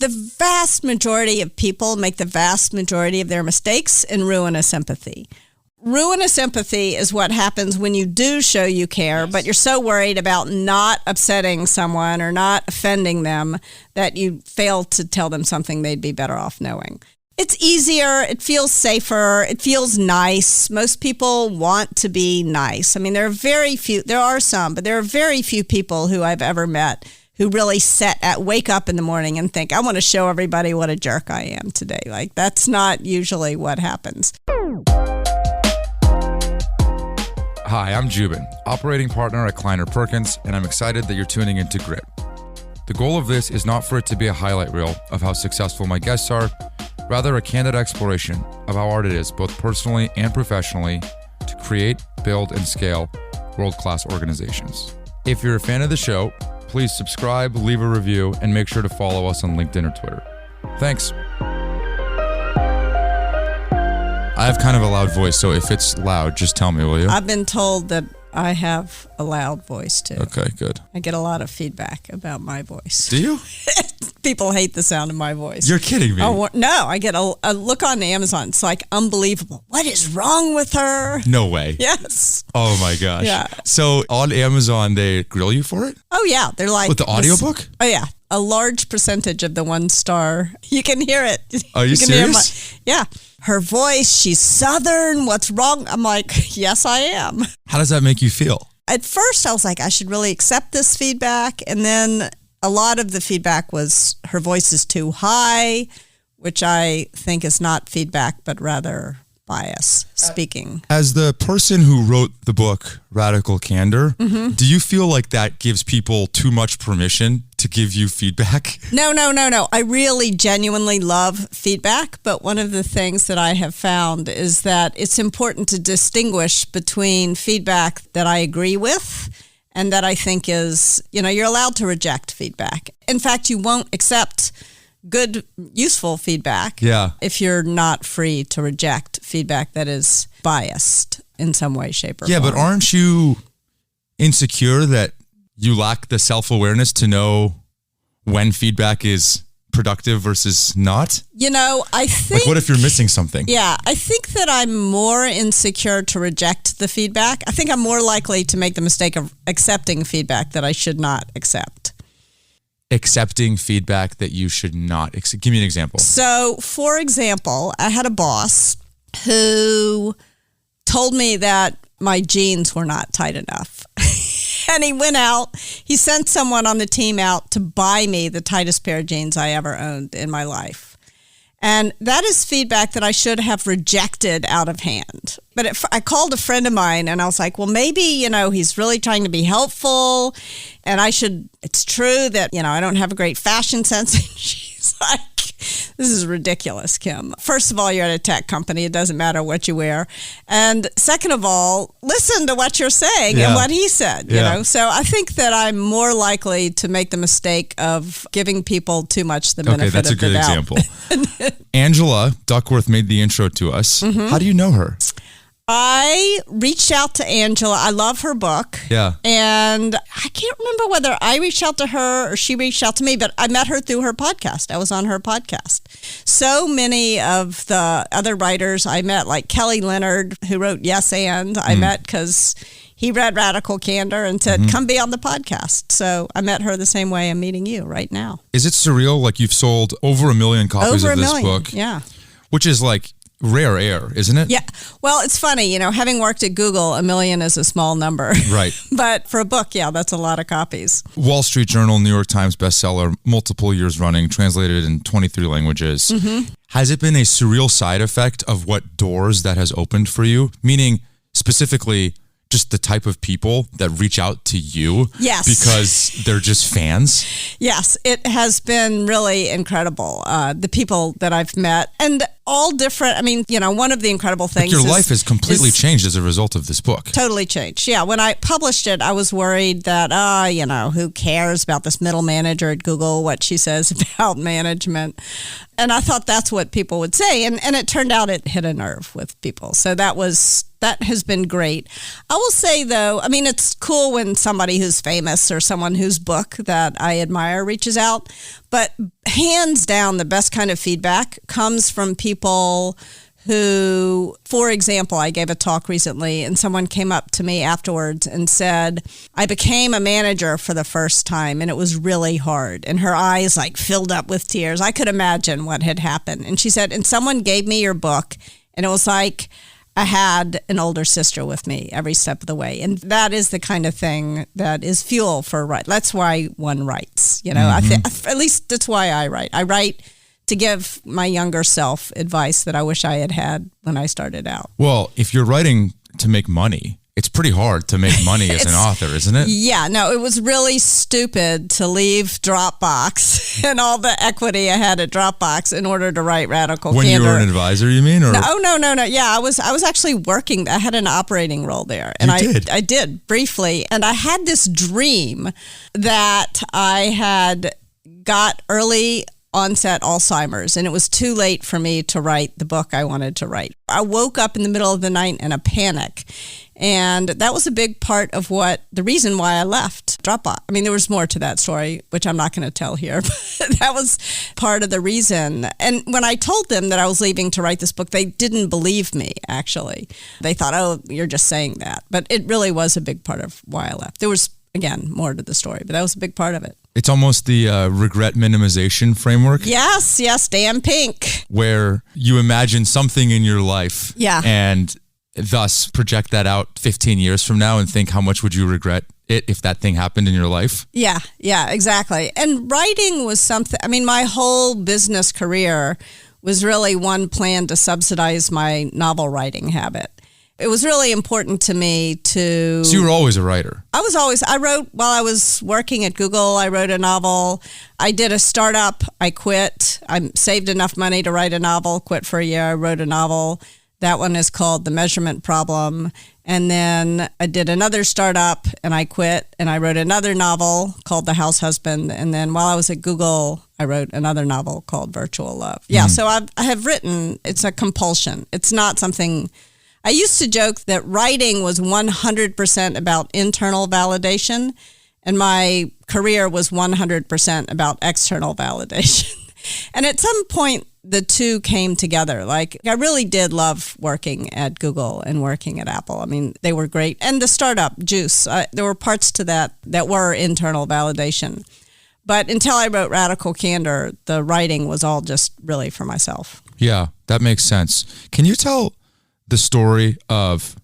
The vast majority of people make the vast majority of their mistakes in ruinous empathy. Ruinous empathy is what happens when you do show you care, but you're so worried about not upsetting someone or not offending them that you fail to tell them something they'd be better off knowing. It's easier. It feels safer. It feels nice. Most people want to be nice. I mean, there are some, but there are very few people who I've ever met who really wake up in the morning and think, I want to show everybody what a jerk I am today. Like, that's not usually what happens. Hi, I'm Jubin, operating partner at Kleiner Perkins, and I'm excited that you're tuning into Grit. The goal of this is not for it to be a highlight reel of how successful my guests are, rather a candid exploration of how hard it is, both personally and professionally, to create, build, and scale world-class organizations. If you're a fan of the show, please subscribe, leave a review, and make sure to follow us on LinkedIn or Twitter. Thanks. I have kind of a loud voice, so if it's loud, just tell me, will you? I've been told that I have a loud voice, too. Okay, good. I get a lot of feedback about my voice. Do you? People hate the sound of my voice. You're kidding me. Oh, no, I get a look on Amazon. It's like unbelievable. What is wrong with her? No way. Yes. Oh, my gosh. Yeah. So on Amazon, they grill you for it? Oh, yeah. They're like... With the audiobook? Oh, yeah. A large percentage of the 1-star. You can hear it. Are you serious? Yeah. Her voice, she's Southern. What's wrong? I'm like, yes, I am. How does that make you feel? At first, I was like, I should really accept this feedback. And then a lot of the feedback was her voice is too high, which I think is not feedback, but rather bias speaking. As the person who wrote the book, Radical Candor, do you feel like that gives people too much permission to give you feedback? No. I really genuinely love feedback, but one of the things that I have found is that it's important to distinguish between feedback that I agree with and that I think is, you're allowed to reject feedback. In fact, you won't accept good, useful feedback if you're not free to reject feedback that is biased in some way, shape, or form. But aren't you insecure that you lack the self-awareness to know when feedback is productive versus not? I think... Like, what if you're missing something? Yeah, I think that I'm more insecure to reject the feedback. I think I'm more likely to make the mistake of accepting feedback that I should not accept. Accepting feedback that you should not accept. Give me an example. So, for example, I had a boss who told me that my jeans were not tight enough. And he sent someone on the team out to buy me the tightest pair of jeans I ever owned in my life. And that is feedback that I should have rejected out of hand. But I called a friend of mine and I was like, well, maybe, he's really trying to be helpful. And it's true that, I don't have a great fashion sense. And she's like, this is ridiculous, Kim. First of all, you're at a tech company. It doesn't matter what you wear. And second of all, listen to what you're saying and what he said, So I think that I'm more likely to make the mistake of giving people too much the benefit of the doubt. Okay, that's a good example. Angela Duckworth made the intro to us. How do you know her? I reached out to Angela. I love her book. Yeah. And I can't remember whether I reached out to her or she reached out to me, but I met her through her podcast. I was on her podcast. So many of the other writers I met, like Kelly Leonard, who wrote Yes And, I met because he read Radical Candor and said, come be on the podcast. So I met her the same way I'm meeting you right now. Is it surreal? Like, you've sold over 1 million copies of this book. Yeah. Which is like rare air, isn't it? Yeah. Well, it's funny, having worked at Google, 1 million is a small number. Right. But for a book, that's a lot of copies. Wall Street Journal, New York Times bestseller, multiple years running, translated in 23 languages. Has it been a surreal side effect of what doors that has opened for you? Meaning, specifically, just the type of people that reach out to you because they're just fans? Yes, it has been really incredible. The people that I've met and all different. I mean, one of the incredible things your life has completely changed as a result of this book. Totally changed. Yeah, when I published it, I was worried that, who cares about this middle manager at Google, what she says about management. And I thought that's what people would say. And it turned out it hit a nerve with people. So that was that has been great. I will say, though, I mean, it's cool when somebody who's famous or someone whose book that I admire reaches out. But hands down, the best kind of feedback comes from people who, for example, I gave a talk recently and someone came up to me afterwards and said, I became a manager for the first time and it was really hard. And her eyes like filled up with tears. I could imagine what had happened. And she said, and someone gave me your book and it was like I had an older sister with me every step of the way. And that is the kind of thing that is fuel for writing. That's why one writes, you know, at least that's why I write. I write to give my younger self advice that I wish I had had when I started out. Well, if you're writing to make money, it's pretty hard to make money as an author, isn't it? Yeah, no, it was really stupid to leave Dropbox and all the equity I had at Dropbox in order to write Radical Candor. When you were an advisor, you mean? Or? No. Yeah, I was actually working. I had an operating role there. And I did briefly. And I had this dream that I had got early onset Alzheimer's, and it was too late for me to write the book I wanted to write. I woke up in the middle of the night in a panic, and that was a big part of the reason why I left Dropbox. I mean, there was more to that story, which I'm not going to tell here, but that was part of the reason. And when I told them that I was leaving to write this book, they didn't believe me, actually. They thought, oh, you're just saying that. But it really was a big part of why I left. There was, again, more to the story, but that was a big part of it. It's almost the regret minimization framework. Yes, Dan Pink. Where you imagine something in your life and thus project that out 15 years from now and think how much would you regret it if that thing happened in your life? Yeah, exactly. And writing was something, I mean, my whole business career was really one plan to subsidize my novel writing habit. It was really important to me to... So you were always a writer? I wrote while I was working at Google. I wrote a novel. I did a startup. I quit. I saved enough money to write a novel, quit for a year. I wrote a novel. That one is called The Measurement Problem. And then I did another startup and I quit and I wrote another novel called The House Husband. And then while I was at Google, I wrote another novel called Virtual Love. Yeah, so I have written, it's a compulsion. It's not something... I used to joke that writing was 100% about internal validation, and my career was 100% about external validation. And at some point, the two came together. Like, I really did love working at Google and working at Apple. I mean, they were great. And the startup, Juice, there were parts to that were internal validation. But until I wrote Radical Candor, the writing was all just really for myself. Yeah, that makes sense. Can you tell the story of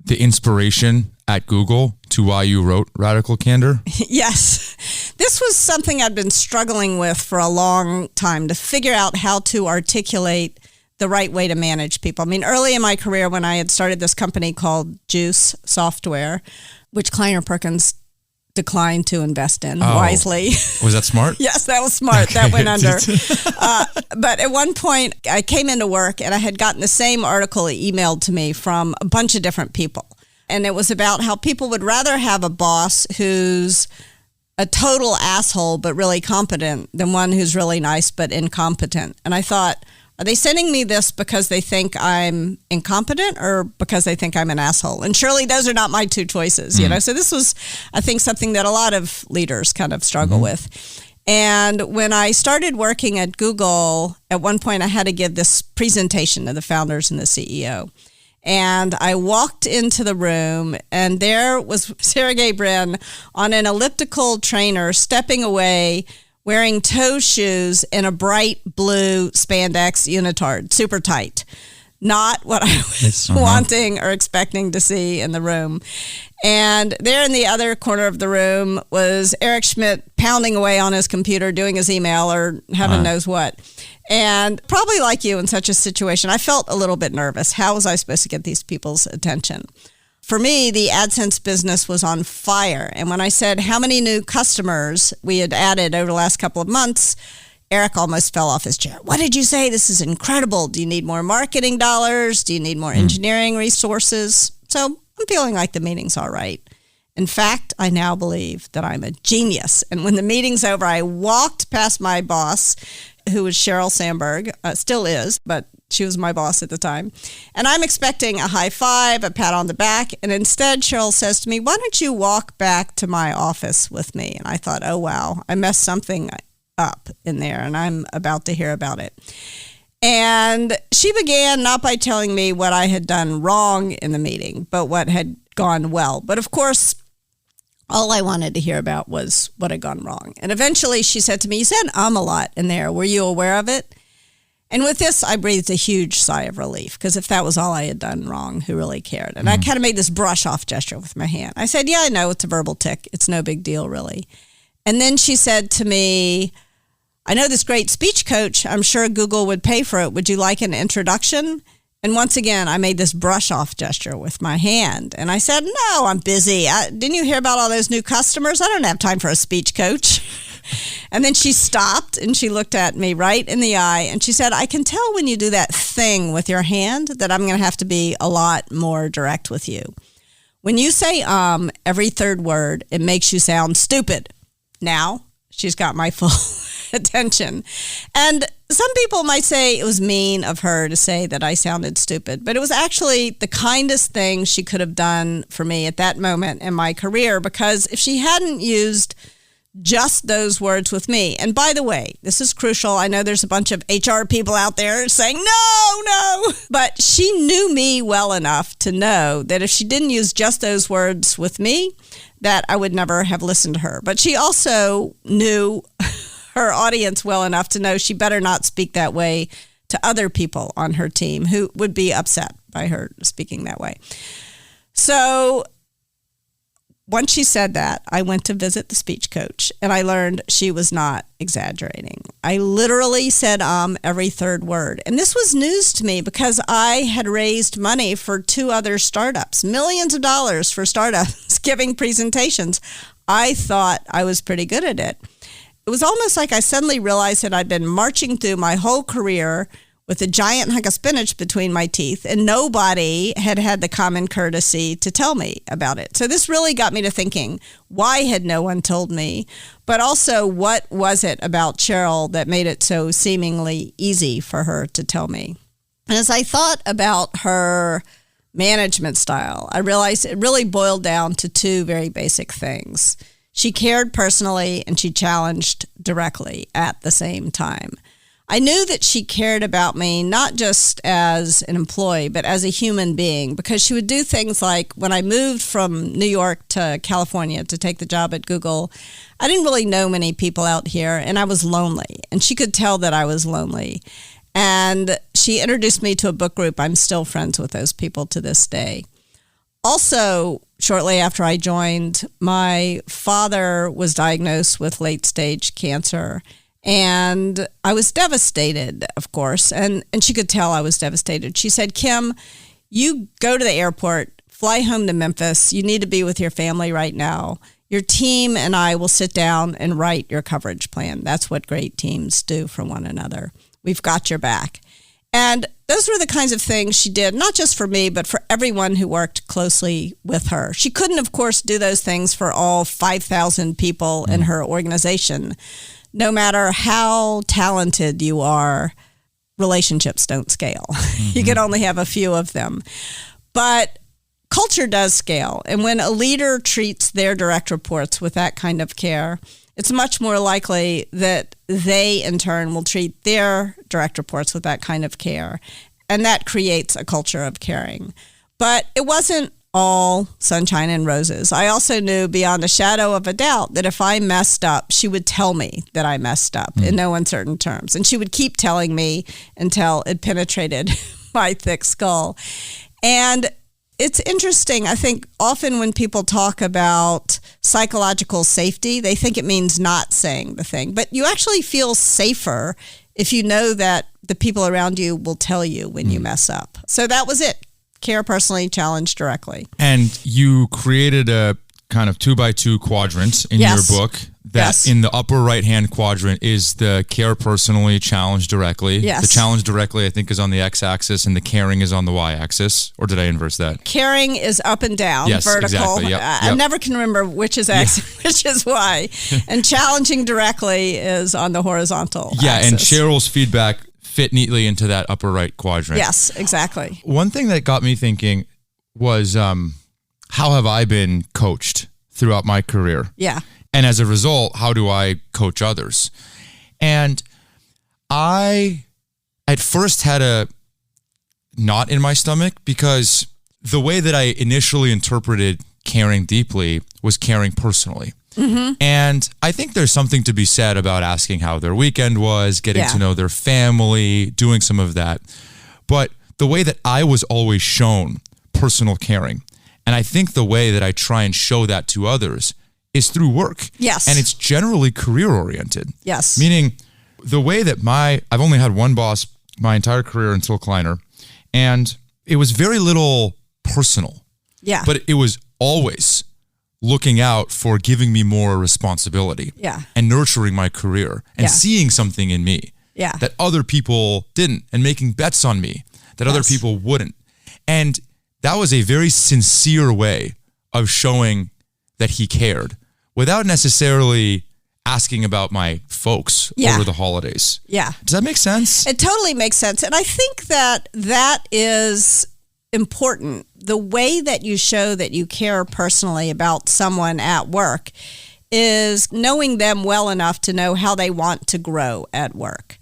the inspiration at Google to why you wrote Radical Candor? Yes. This was something I'd been struggling with for a long time to figure out how to articulate the right way to manage people. I mean, early in my career when I had started this company called Juice Software, which Kleiner Perkins declined to invest in wisely. Was that smart? Yes, that was smart. That went under. But at one point, I came into work and I had gotten the same article emailed to me from a bunch of different people. And it was about how people would rather have a boss who's a total asshole but really competent than one who's really nice but incompetent. And I thought, are they sending me this because they think I'm incompetent or because they think I'm an asshole? And surely those are not my two choices, you know? So this was, I think, something that a lot of leaders kind of struggle with. And when I started working at Google, at one point I had to give this presentation to the founders and the CEO. And I walked into the room and there was Sergey Brin on an elliptical trainer stepping away, wearing toe shoes and a bright blue spandex unitard, super tight. Not what I was wanting or expecting to see in the room. And there in the other corner of the room was Eric Schmidt pounding away on his computer, doing his email or heaven knows what. And probably like you in such a situation, I felt a little bit nervous. How was I supposed to get these people's attention? For me, the AdSense business was on fire. And when I said how many new customers we had added over the last couple of months, Eric almost fell off his chair. What did you say? This is incredible. Do you need more marketing dollars? Do you need more engineering resources? So I'm feeling like the meeting's all right. In fact, I now believe that I'm a genius. And when the meeting's over, I walked past my boss, who was Sheryl Sandberg, still is, but She was my boss at the time. And I'm expecting a high five, a pat on the back. And instead, Cheryl says to me, why don't you walk back to my office with me? And I thought, oh, wow, I messed something up in there, and I'm about to hear about it. And she began not by telling me what I had done wrong in the meeting, but what had gone well. But of course, all I wanted to hear about was what had gone wrong. And eventually she said to me, you said a lot in there. Were you aware of it? And with this, I breathed a huge sigh of relief, because if that was all I had done wrong, who really cared? And I kind of made this brush-off gesture with my hand. I said, yeah, I know, it's a verbal tic. It's no big deal, really. And then she said to me, I know this great speech coach. I'm sure Google would pay for it. Would you like an introduction? And once again, I made this brush-off gesture with my hand. And I said, no, I'm busy. Didn't you hear about all those new customers? I don't have time for a speech coach. And then she stopped and she looked at me right in the eye and she said, I can tell when you do that thing with your hand that I'm going to have to be a lot more direct with you. When you say every third word, it makes you sound stupid. Now she's got my full attention. And some people might say it was mean of her to say that I sounded stupid, but it was actually the kindest thing she could have done for me at that moment in my career, because if she hadn't used just those words with me. And by the way, this is crucial. I know there's a bunch of HR people out there saying, no, but she knew me well enough to know that if she didn't use just those words with me, that I would never have listened to her. But she also knew her audience well enough to know she better not speak that way to other people on her team who would be upset by her speaking that way. So once she said that, I went to visit the speech coach, and I learned she was not exaggerating. I literally said every third word. And this was news to me because I had raised money for 2 other startups, millions of dollars for startups giving presentations. I thought I was pretty good at it. It was almost like I suddenly realized that I'd been marching through my whole career with a giant hunk of spinach between my teeth, and nobody had had the common courtesy to tell me about it. So this really got me to thinking, why had no one told me? But also, what was it about Cheryl that made it so seemingly easy for her to tell me? And as I thought about her management style, I realized it really boiled down to 2 very basic things. She cared personally, and she challenged directly at the same time. I knew that she cared about me not just as an employee, but as a human being, because she would do things like when I moved from New York to California to take the job at Google, I didn't really know many people out here, and I was lonely, and she could tell that I was lonely. And she introduced me to a book group. I'm still friends with those people to this day. Also, shortly after I joined, my father was diagnosed with late-stage cancer. And I was devastated, of course, and she could tell I was devastated. She said, Kim, you go to the airport, fly home to Memphis. You need to be with your family right now. Your team and I will sit down and write your coverage plan. That's what great teams do for one another. We've got your back. And those were the kinds of things she did, not just for me, but for everyone who worked closely with her. She couldn't, of course, do those things for all 5,000 people in her organization. No matter how talented you are, relationships don't scale. You can only have a few of them. But culture does scale. And when a leader treats their direct reports with that kind of care, it's much more likely that they, in turn, will treat their direct reports with that kind of care. And that creates a culture of caring. But it wasn't all sunshine and roses. I also knew beyond a shadow of a doubt that if I messed up, she would tell me that I messed up in no uncertain terms. And she would keep telling me until it penetrated my thick skull. And it's interesting. I think often when people talk about psychological safety, they think it means not saying the thing. But you actually feel safer if you know that the people around you will tell you when you mess up. So that was it. Care personally, challenge directly. And you created a kind of 2x2 quadrant in your book that in the upper right-hand quadrant is the care personally, challenge directly. The challenge directly, I think, is on the x-axis and the caring is on the y-axis. Or did I inverse that? Caring is up and down, vertical. Exactly. Yep. I never can remember which is x, which is y. And challenging directly is on the horizontal axis. And Cheryl's feedback fit neatly into that upper right quadrant. Yes, exactly. One thing that got me thinking was how have I been coached throughout my career? Yeah. And as a result, how do I coach others? And I at first had a knot in my stomach because the way that I initially interpreted caring deeply was caring personally. Mm-hmm. And I think there's something to be said about asking how their weekend was, getting to know their family, doing some of that. But the way that I was always shown personal caring, and I think the way that I try and show that to others is through work. Yes. And it's generally career oriented. Yes. Meaning the way that I've only had one boss my entire career until Kleiner, and it was very little personal. Yeah. But it was always looking out for giving me more responsibility. Yeah. And nurturing my career and seeing something in me that other people didn't, and making bets on me that other people wouldn't. And that was a very sincere way of showing that he cared without necessarily asking about my folks over the holidays. Yeah. Does that make sense? It totally makes sense. And I think that is important. The way that you show that you care personally about someone at work is knowing them well enough to know how they want to grow at work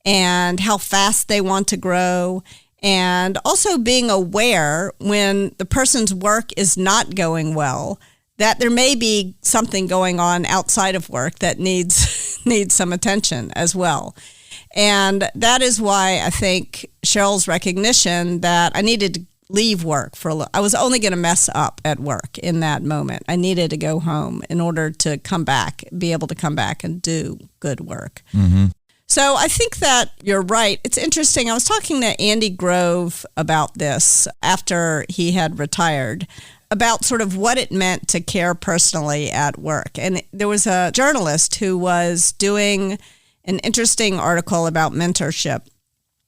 and how fast they want to grow, and also being aware when the person's work is not going well, that there may be something going on outside of work that needs some attention as well. And that is why I think Cheryl's recognition that I needed to leave work I was only going to mess up at work in that moment. I needed to go home in order to be able to come back and do good work. Mm-hmm. So I think that you're right. It's interesting. I was talking to Andy Grove about this after he had retired, about sort of what it meant to care personally at work. And there was a journalist who was doing an interesting article about mentorship.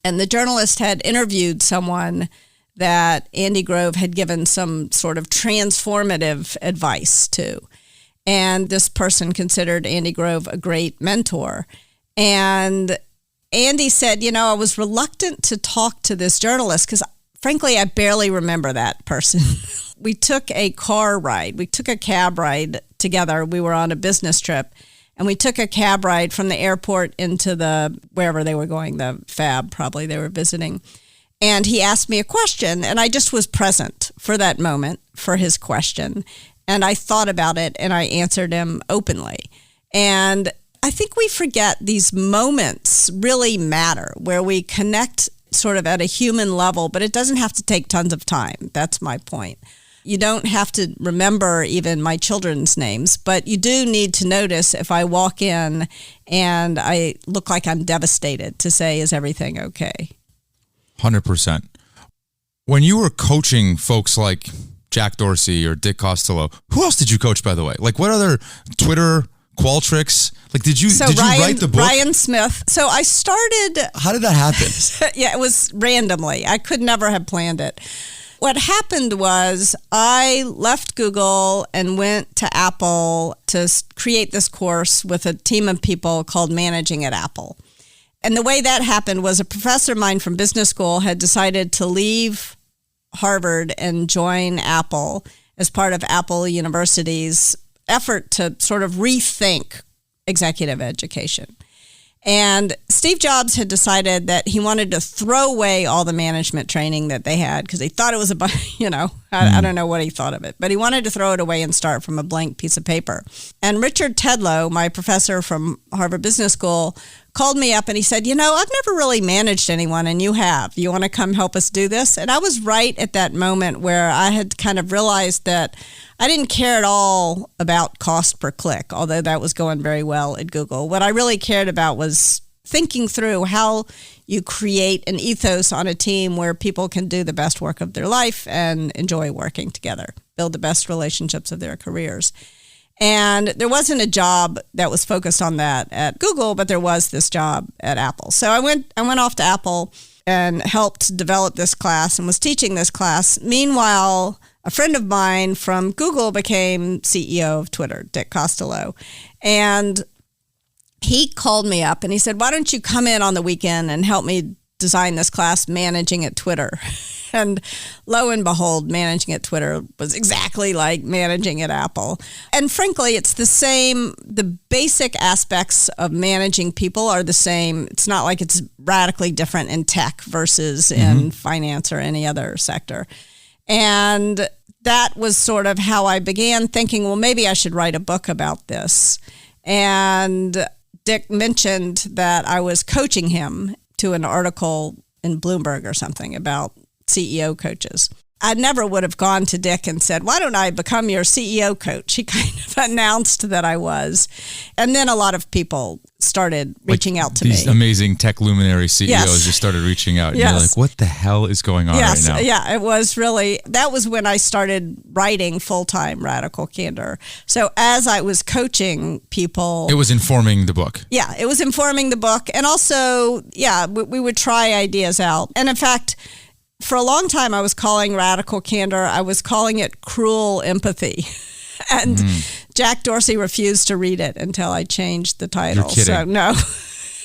And the journalist had interviewed someone that Andy Grove had given some sort of transformative advice to. And this person considered Andy Grove a great mentor. And Andy said, I was reluctant to talk to this journalist because, frankly, I barely remember that person. We took a cab ride together. We were on a business trip, and we took a cab ride from the airport into wherever they were going, the fab probably they were visiting. And he asked me a question, and I just was present for that moment for his question. And I thought about it, and I answered him openly. And I think we forget these moments really matter, where we connect sort of at a human level, but it doesn't have to take tons of time. That's my point. You don't have to remember even my children's names, but you do need to notice if I walk in and I look like I'm devastated to say, is everything okay? 100%. When you were coaching folks like Jack Dorsey or Dick Costello, who else did you coach, by the way? Like, what other Twitter Qualtrics? Like, did you write the book? Ryan Smith. So I started. How did that happen? Yeah, it was randomly. I could never have planned it. What happened was I left Google and went to Apple to create this course with a team of people called Managing at Apple. And the way that happened was a professor of mine from business school had decided to leave Harvard and join Apple as part of Apple University's effort to sort of rethink executive education. And Steve Jobs had decided that he wanted to throw away all the management training that they had because he thought it was I don't know what he thought of it, but he wanted to throw it away and start from a blank piece of paper. And Richard Tedlow, my professor from Harvard Business School, called me up and he said, I've never really managed anyone and you have. You want to come help us do this? And I was right at that moment where I had kind of realized that I didn't care at all about cost per click, although that was going very well at Google. What I really cared about was thinking through how you create an ethos on a team where people can do the best work of their life and enjoy working together, build the best relationships of their careers. And there wasn't a job that was focused on that at Google, but there was this job at Apple. So I went off to Apple and helped develop this class and was teaching this class. Meanwhile, a friend of mine from Google became CEO of Twitter, Dick Costello. And he called me up and he said, why don't you come in on the weekend and help me design this class, Managing at Twitter? And lo and behold, Managing at Twitter was exactly like managing at Apple. And frankly, it's the same. The basic aspects of managing people are the same. It's not like it's radically different in tech versus in finance or any other sector. And that was sort of how I began thinking, well, maybe I should write a book about this. And Dick mentioned that I was coaching him to an article in Bloomberg or something about CEO coaches. I never would have gone to Dick and said, why don't I become your CEO coach? He kind of announced that I was. And then a lot of people started reaching out to me. These amazing tech luminary CEOs just started reaching out. And you're like, what the hell is going on right now? Yeah, it was really, that was when I started writing full-time Radical Candor. So as I was coaching people. It was informing the book. Yeah, it was informing the book. And also, we would try ideas out. And in fact, for a long time, I was calling Radical Candor, I was calling it Cruel Empathy. And Jack Dorsey refused to read it until I changed the title. You're kidding. So, no.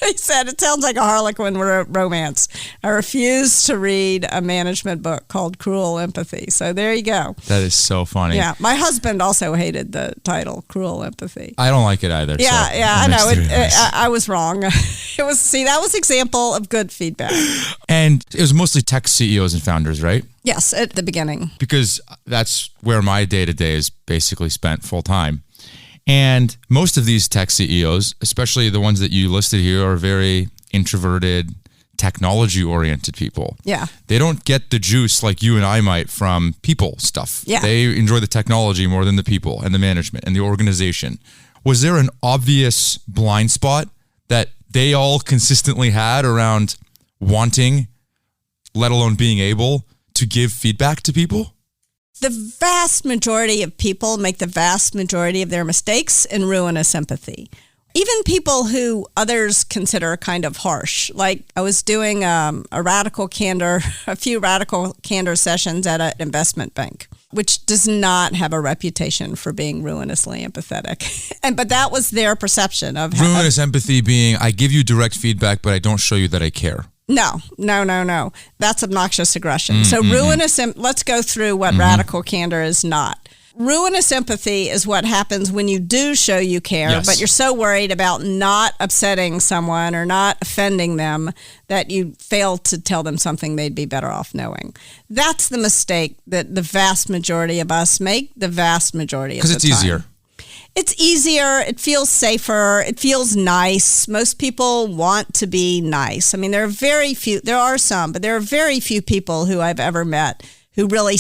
He said, it sounds like a Harlequin romance. I refused to read a management book called Cruel Empathy. So there you go. That is so funny. Yeah. My husband also hated the title, Cruel Empathy. I don't like it either. Yeah, so I know. I was wrong. That was example of good feedback. And it was mostly tech CEOs and founders, right? Yes, at the beginning. Because that's where my day-to-day is basically spent full-time. And most of these tech CEOs, especially the ones that you listed here, are very introverted, technology-oriented people. Yeah. They don't get the juice like you and I might from people stuff. Yeah. They enjoy the technology more than the people and the management and the organization. Was there an obvious blind spot that they all consistently had around wanting, let alone being able, to give feedback to people? The vast majority of people make the vast majority of their mistakes in ruinous empathy. Even people who others consider kind of harsh. Like I was doing a few Radical Candor sessions at an investment bank, which does not have a reputation for being ruinously empathetic. But that was their perception of ruinous empathy being, I give you direct feedback, but I don't show you that I care. No. That's obnoxious aggression. So let's go through what Radical Candor is not. Ruinous empathy is what happens when you do show you care, but you're so worried about not upsetting someone or not offending them that you fail to tell them something they'd be better off knowing. That's the mistake that the vast majority of us make the vast majority of the time. Because it's easier. It's easier. It feels safer. It feels nice. Most people want to be nice. I mean, there are some, but there are very few people who I've ever met who really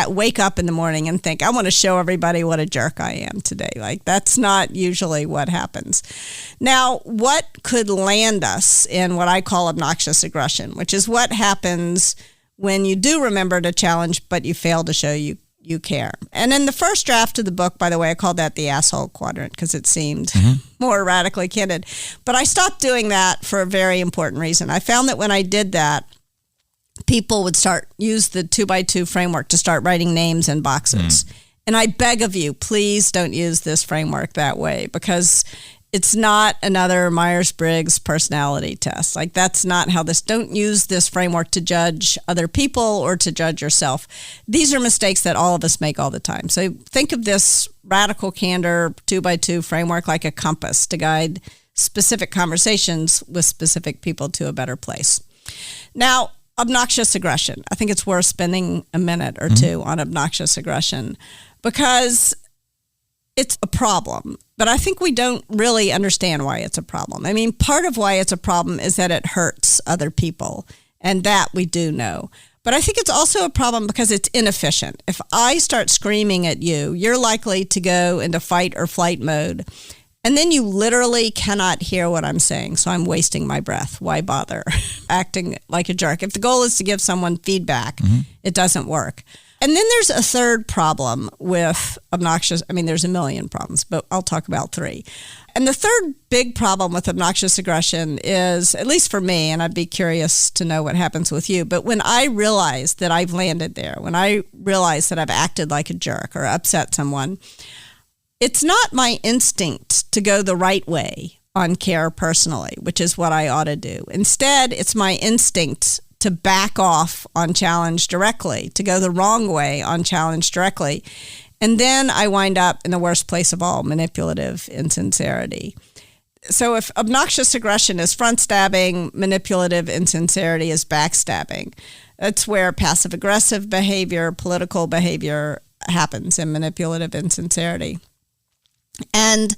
wake up in the morning and think, I want to show everybody what a jerk I am today. Like, that's not usually what happens. Now, what could land us in what I call obnoxious aggression, which is what happens when you do remember to challenge, but you fail to show you care. And in the first draft of the book, by the way, I called that the asshole quadrant because it seemed more radically candid. But I stopped doing that for a very important reason. I found that when I did that, people would use the 2x2 framework to start writing names in boxes. And I beg of you, please don't use this framework that way because it's not another Myers-Briggs personality test. Like, that's not how don't use this framework to judge other people or to judge yourself. These are mistakes that all of us make all the time. So think of this Radical Candor 2x2 framework like a compass to guide specific conversations with specific people to a better place. Now, obnoxious aggression. I think it's worth spending a minute or two on obnoxious aggression because it's a problem, but I think we don't really understand why it's a problem. I mean, part of why it's a problem is that it hurts other people, and that we do know. But I think it's also a problem because it's inefficient. If I start screaming at you, you're likely to go into fight or flight mode, and then you literally cannot hear what I'm saying, so I'm wasting my breath. Why bother acting like a jerk? If the goal is to give someone feedback, it doesn't work. And then there's a third problem with obnoxious. I mean, there's a million problems, but I'll talk about three. And the third big problem with obnoxious aggression is, at least for me, and I'd be curious to know what happens with you, but when I realize that I've landed there, when I realize that I've acted like a jerk or upset someone, it's not my instinct to go the right way on care personally, which is what I ought to do. Instead, it's my instinct to back off on challenge directly, to go the wrong way on challenge directly. And then I wind up in the worst place of all, manipulative insincerity. So if obnoxious aggression is front stabbing, manipulative insincerity is backstabbing. That's where passive aggressive behavior, political behavior happens in manipulative insincerity. And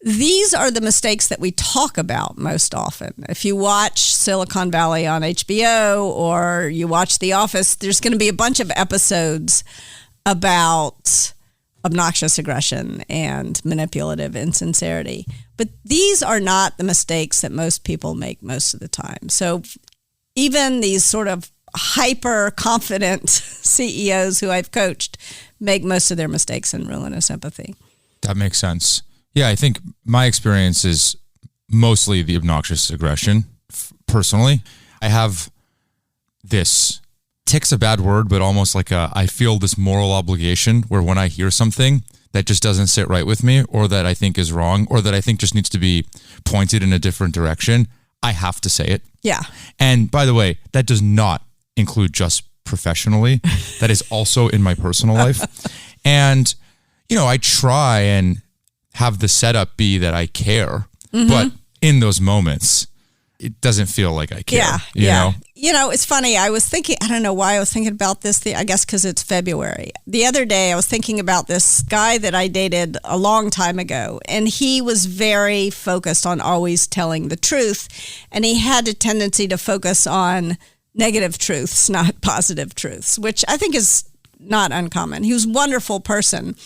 these are the mistakes that we talk about most often. If you watch Silicon Valley on HBO or you watch The Office, there's going to be a bunch of episodes about obnoxious aggression and manipulative insincerity. But these are not the mistakes that most people make most of the time. So even these sort of hyper-confident CEOs who I've coached make most of their mistakes in ruinous empathy. That makes sense. Yeah, I think my experience is mostly the obnoxious aggression. Personally, I have this, tick's a bad word, but almost like I feel this moral obligation where when I hear something that just doesn't sit right with me, or that I think is wrong, or that I think just needs to be pointed in a different direction, I have to say it. Yeah. And by the way, that does not include just professionally. That is also in my personal life. And, I try and have the setup be that I care, but in those moments, it doesn't feel like I care. Yeah. You know, it's funny. I was thinking, I don't know why I was thinking about this. I guess because it's February. The other day, I was thinking about this guy that I dated a long time ago, and he was very focused on always telling the truth, and he had a tendency to focus on negative truths, not positive truths, which I think is not uncommon. He was a wonderful person.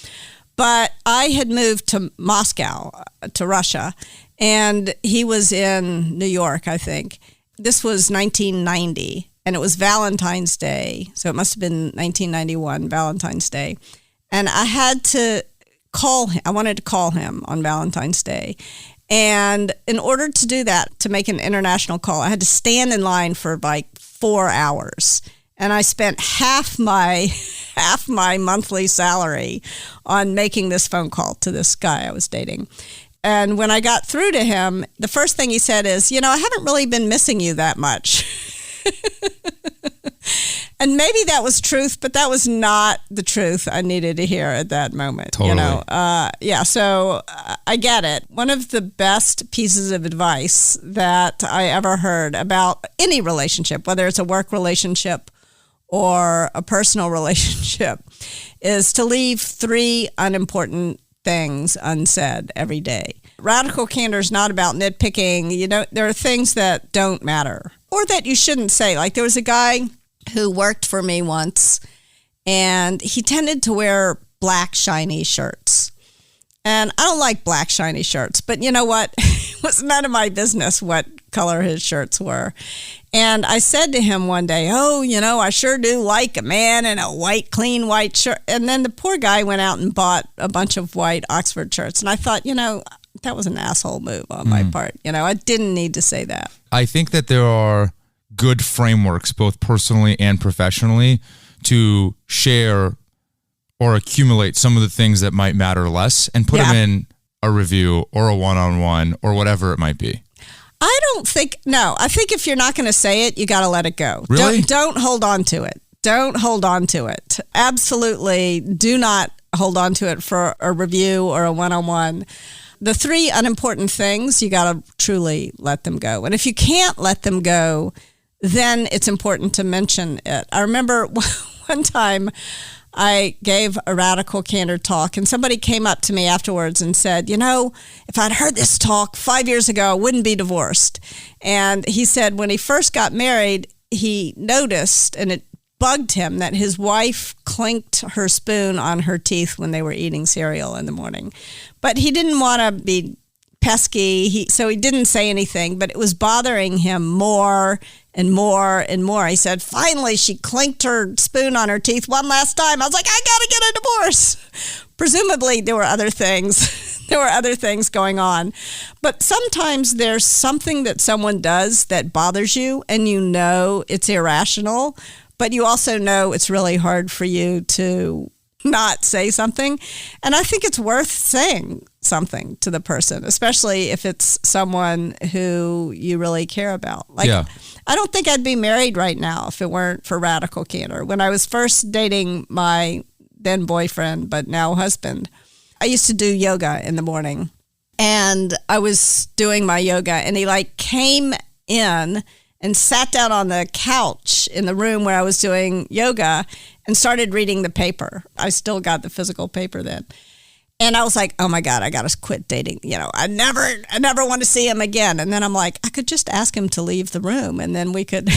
But I had moved to Moscow, to Russia, and he was in New York, I think. This was 1990, and it was Valentine's Day. So it must have been 1991, Valentine's Day. And I had to call him. I wanted to call him on Valentine's Day. And in order to do that, to make an international call, I had to stand in line for like 4 hours. And I spent half my monthly salary on making this phone call to this guy I was dating. And when I got through to him, the first thing he said is, I haven't really been missing you that much. And maybe that was truth, but that was not the truth I needed to hear at that moment. Totally. So I get it. One of the best pieces of advice that I ever heard about any relationship, whether it's a work relationship or a personal relationship, is to leave 3 unimportant things unsaid every day. Radical candor is not about nitpicking. There are things that don't matter or that you shouldn't say. Like there was a guy who worked for me once, and he tended to wear black shiny shirts. And I don't like black shiny shirts, but you know what? It was none of my business what color his shirts were. And I said to him one day, I sure do like a man in a clean white shirt. And then the poor guy went out and bought a bunch of white Oxford shirts. And I thought, that was an asshole move on my part. I didn't need to say that. I think that there are good frameworks, both personally and professionally, to share or accumulate some of the things that might matter less and put them in a review or a one-on-one or whatever it might be. I think if you're not going to say it, you got to let it go. Really? Don't hold on to it. Don't hold on to it. Absolutely do not hold on to it for a review or a one-on-one. The 3 unimportant things, you got to truly let them go. And if you can't let them go, then it's important to mention it. I remember one time I gave a Radical Candor talk, and somebody came up to me afterwards and said, if I'd heard this talk 5 years ago, I wouldn't be divorced. And he said when he first got married, he noticed, and it bugged him, that his wife clinked her spoon on her teeth when they were eating cereal in the morning. But he didn't want to be pesky, so he didn't say anything, but it was bothering him more and more and more. He said, finally, she clinked her spoon on her teeth one last time. I was like, I got to get a divorce. Presumably, there were other things. There were other things going on. But sometimes there's something that someone does that bothers you, and it's irrational, but you also know it's really hard for you to not say something. And I think it's worth saying something to the person, especially if it's someone who you really care about. Like, Yeah. I don't think I'd be married right now if it weren't for Radical Candor. When I was first dating my then boyfriend, but now husband, I used to do yoga in the morning. And I was doing my yoga, and he like came in and sat down on the couch in the room where I was doing yoga and started reading the paper. I still got the physical paper then. And I was like, oh my God, I got to quit dating. You know, I never want to see him again. And then I'm like, I could just ask him to leave the room and then we could,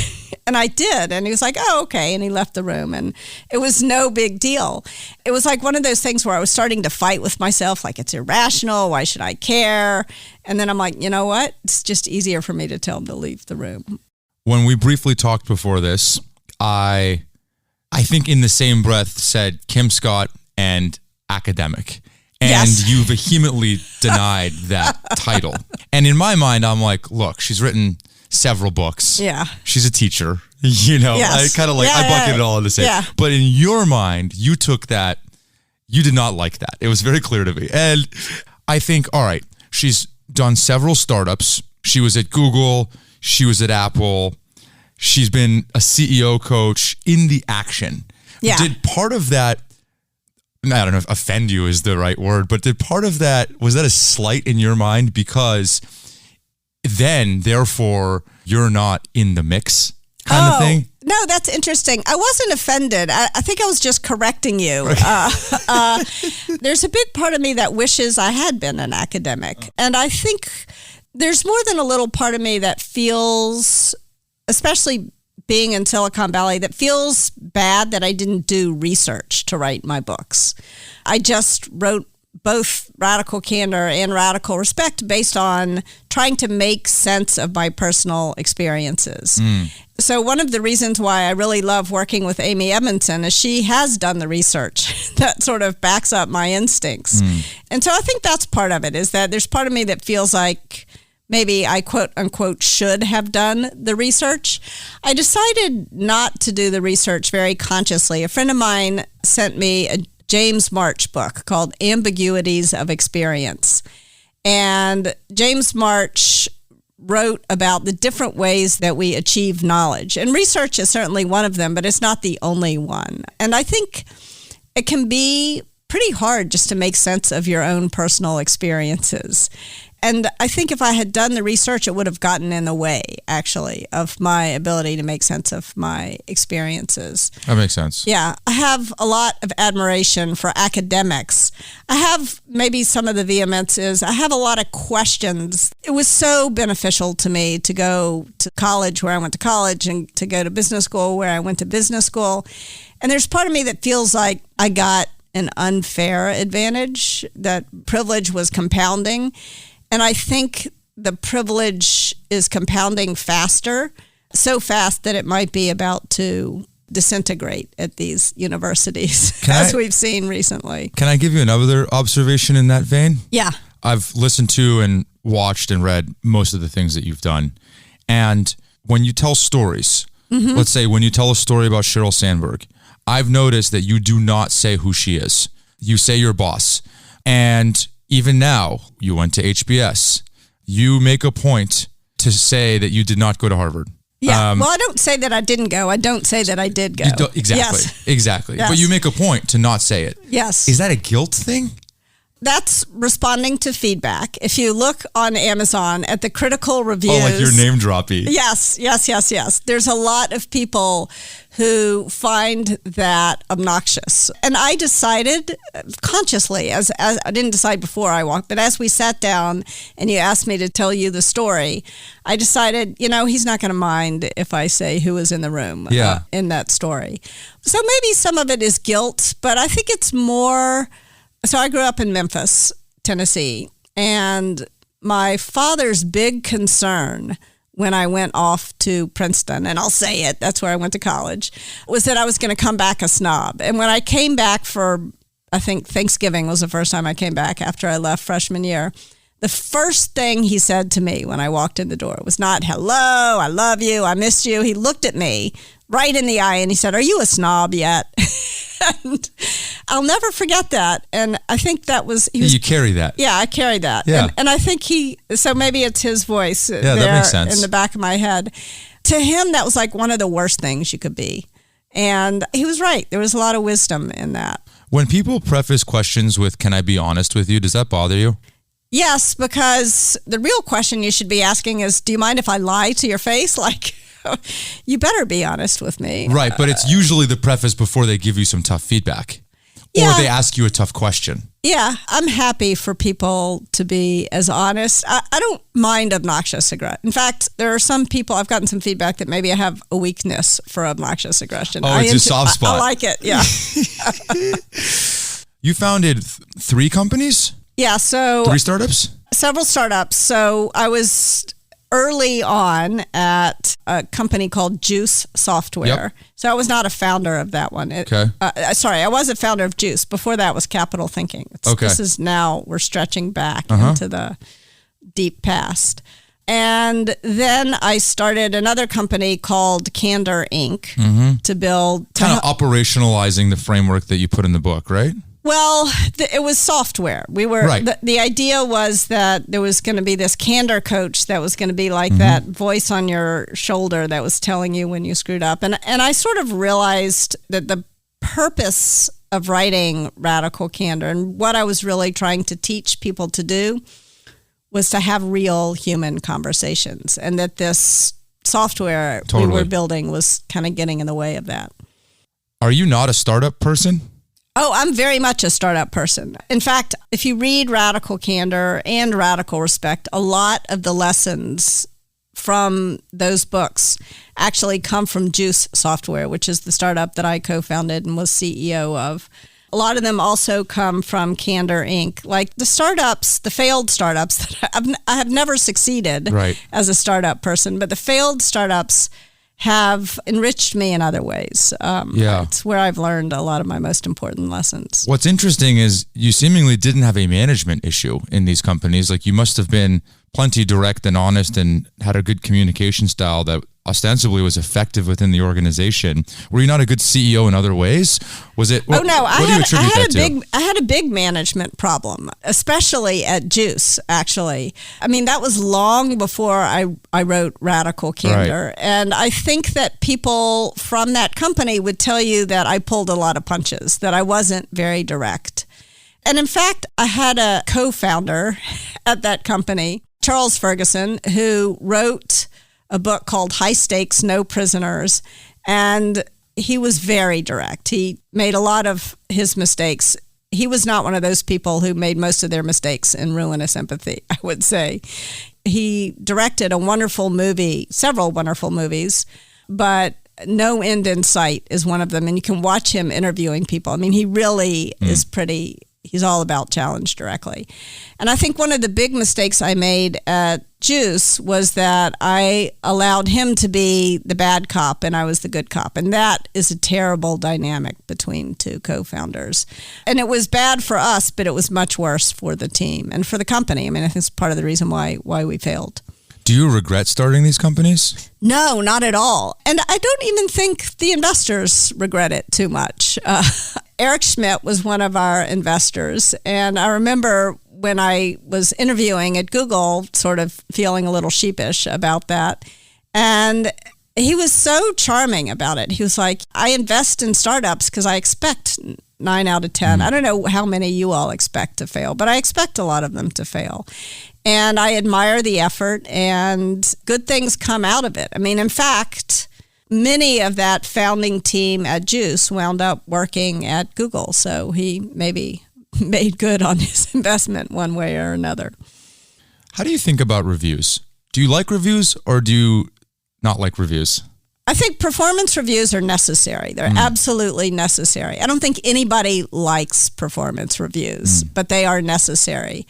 and I did. And he was like, oh, okay. And he left the room and it was no big deal. It was like one of those things where I was starting to fight with myself, like it's irrational. Why should I care? And then I'm like, you know what? It's just easier for me to tell him to leave the room. When we briefly talked before this, I think in the same breath said Kim Scott and academic. And Yes. you vehemently denied that title. And in my mind, I'm like, look, she's written several books. Yeah. She's a teacher. You know, Yes. I kind of like, I bucket it all in the same. Yeah. But in your mind, you took that, you did not like that. It was very clear to me. And I think, all right, she's done several startups. She was at Google. She was at Apple. She's been a CEO coach in the action. Yeah. Did part of that, I don't know if offend you is the right word, but did part of that, was that a slight in your mind because then, therefore, you're not in the mix kind of thing? No, that's interesting. I wasn't offended. I think I was just correcting you. There's a big part of me that wishes I had been an academic. And I think there's more than a little part of me that feels, especially being in Silicon Valley, that feels bad that I didn't do research to write my books. I just wrote both Radical Candor and Radical Respect based on trying to make sense of my personal experiences. So one of the reasons why I really love working with Amy Edmondson is she has done the research that sort of backs up my instincts. And so I think that's part of it, is that there's part of me that feels like maybe I quote unquote should have done the research. I decided not to do the research very consciously. A friend of mine sent me a James March book called Ambiguities of Experience. And James March wrote about the different ways that we achieve knowledge. And research is certainly one of them, but it's not the only one. And I think it can be pretty hard just to make sense of your own personal experiences. And I think if I had done the research, it would have gotten in the way, actually, of my ability to make sense of my experiences. That makes sense. Yeah. I have a lot of admiration for academics. I have maybe some of the vehemence is I have a lot of questions. It was so beneficial to me to go to college where I went to college and to go to business school where I went to business school. And there's part of me that feels like I got an unfair advantage, that privilege was compounding. And I think the privilege is compounding faster, so fast that it might be about to disintegrate at these universities, as we've seen recently. Can I give you another observation in that vein? Yeah. I've listened to and watched and read most of the things that you've done. And when you tell stories, let's say when you tell a story about Sheryl Sandberg, I've noticed that you do not say who she is. You say your boss. And even now, you went to HBS. You make a point to say that you did not go to Harvard. Yeah. Well, I don't say that I didn't go. I don't say that I did go. Exactly. Yes. Exactly. Yes. But you make a point to not say it. Yes. Is that a guilt thing? That's responding to feedback. If you look on Amazon at the critical reviews. Oh, like your name droppy. Yes. There's a lot of people who find that obnoxious. And I decided consciously, as I didn't decide before I walked, but as we sat down and you asked me to tell you the story, I decided, he's not going to mind if I say who was in the room in that story. So maybe some of it is guilt, but I think it's more. So I grew up in Memphis, Tennessee, and my father's big concern when I went off to Princeton, and I'll say it, that's where I went to college, was that I was going to come back a snob. And when I came back for, I think Thanksgiving was the first time I came back after I left freshman year, the first thing he said to me when I walked in the door was not, hello, I love you, I missed you. He looked at me right in the eye and he said, are you a snob yet? And I'll never forget that. And I think that was... You carry that. Yeah, I carry that. Yeah. And I think so maybe it's his voice that makes sense. In the back of my head. To him, that was like one of the worst things you could be. And he was right. There was a lot of wisdom in that. When people preface questions with, "Can I be honest with you?" does that bother you? Yes, because the real question you should be asking is, do you mind if I lie to your face? Like, you better be honest with me. Right, but it's usually the preface before they give you some tough feedback. Yeah. Or they ask you a tough question. Yeah, I'm happy for people to be as honest. I don't mind obnoxious aggression. In fact, there are some people, I've gotten some feedback that maybe I have a weakness for obnoxious aggression. Oh, it's a soft spot. I like it, yeah. You founded 3 companies? Yeah, so... 3 startups? Several startups. So I was early on at a company called Juice Software. Yep. So I was not a founder of that one. Okay. Sorry, I was a founder of Juice. Before that was Capital Thinking. Okay. This is now, we're stretching back into the deep past. And then I started another company called Candor Inc. To build... Kind of operationalizing the framework that you put in the book, right? Well, it was software. We were right. The idea was that there was going to be this candor coach that was going to be like that voice on your shoulder that was telling you when you screwed up. And I sort of realized that the purpose of writing Radical Candor and what I was really trying to teach people to do was to have real human conversations, and that this software we were building was kind of getting in the way of that. Are you not a startup person? Oh, I'm very much a startup person. In fact, if you read Radical Candor and Radical Respect, a lot of the lessons from those books actually come from Juice Software, which is the startup that I co-founded and was CEO of. A lot of them also come from Candor Inc. Like the startups, the failed startups, that I have never succeeded as a startup person, but the failed startups have enriched me in other ways. It's where I've learned a lot of my most important lessons. What's interesting is you seemingly didn't have a management issue in these companies. Like you must have been plenty direct and honest and had a good communication style that ostensibly was effective within the organization. Were you not a good CEO in other ways? Was it? What do you attribute that to? I had a big management problem, especially at Juice, actually. I mean, that was long before I wrote Radical Candor. Right. And I think that people from that company would tell you that I pulled a lot of punches, that I wasn't very direct. And in fact, I had a co-founder at that company, Charles Ferguson, who wrote a book called High Stakes, No Prisoners. And he was very direct. He made a lot of his mistakes. He was not one of those people who made most of their mistakes in Ruinous Empathy, I would say. He directed a wonderful movie, several wonderful movies, but No End in Sight is one of them. And you can watch him interviewing people. I mean, he really is he's all about challenge directly. And I think one of the big mistakes I made at Juice was that I allowed him to be the bad cop and I was the good cop. And that is a terrible dynamic between two co-founders. And it was bad for us, but it was much worse for the team and for the company. I mean, I think it's part of the reason why we failed. Do you regret starting these companies? No, not at all. And I don't even think the investors regret it too much. Eric Schmidt was one of our investors. And I remember when I was interviewing at Google, sort of feeling a little sheepish about that. And he was so charming about it. He was like, I invest in startups because I expect 9 out of 10. I don't know how many you all expect to fail, but I expect a lot of them to fail. And I admire the effort and good things come out of it. I mean, in fact, many of that founding team at Juice wound up working at Google. So he maybe made good on his investment one way or another. How do you think about reviews? Do you like reviews or do you not like reviews? I think performance reviews are necessary. They're absolutely necessary. I don't think anybody likes performance reviews, but they are necessary.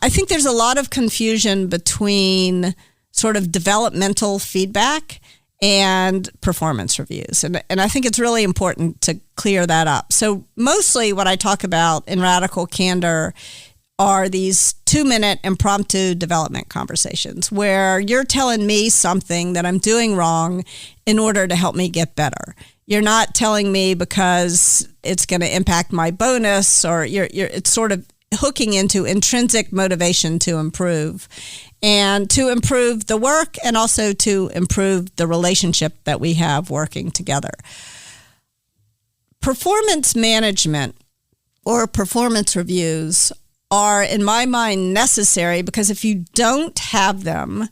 I think there's a lot of confusion between sort of developmental feedback and performance reviews. And I think it's really important to clear that up. So mostly what I talk about in Radical Candor are these 2-minute impromptu development conversations where you're telling me something that I'm doing wrong in order to help me get better. You're not telling me because it's going to impact my bonus, or it's sort of hooking into intrinsic motivation to improve the work, and also to improve the relationship that we have working together. Performance management or performance reviews are, in my mind, necessary, because if you don't have them,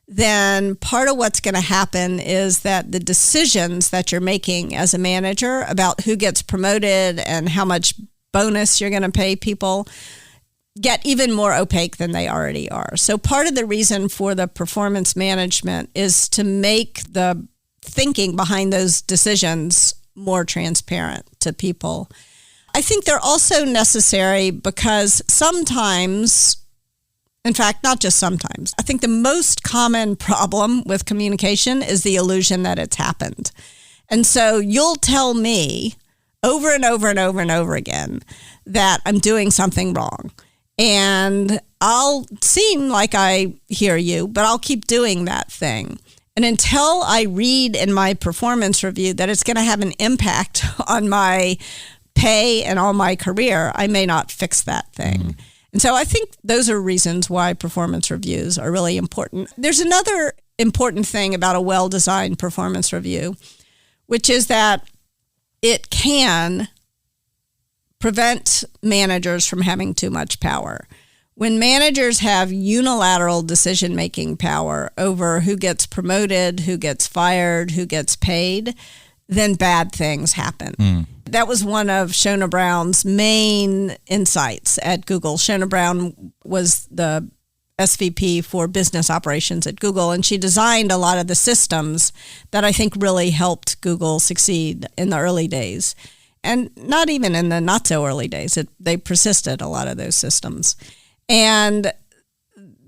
then part of what's going to happen is that the decisions that you're making as a manager about who gets promoted and how much bonus you're going to pay people get even more opaque than they already are. So part of the reason for the performance management is to make the thinking behind those decisions more transparent to people. I think they're also necessary because sometimes, in fact, not just sometimes, I think the most common problem with communication is the illusion that it's happened. And so you'll tell me over and over and over and over again that I'm doing something wrong. And I'll seem like I hear you, but I'll keep doing that thing. And until I read in my performance review that it's going to have an impact on my pay and on my career, I may not fix that thing. Mm-hmm. And so I think those are reasons why performance reviews are really important. There's another important thing about a well-designed performance review, which is that it can prevent managers from having too much power. When managers have unilateral decision-making power over who gets promoted, who gets fired, who gets paid, then bad things happen. Mm. That was one of Shona Brown's main insights at Google. Shona Brown was the SVP for business operations at Google, and she designed a lot of the systems that I think really helped Google succeed in the early days. And not even in the not so early days. They persisted, a lot of those systems. And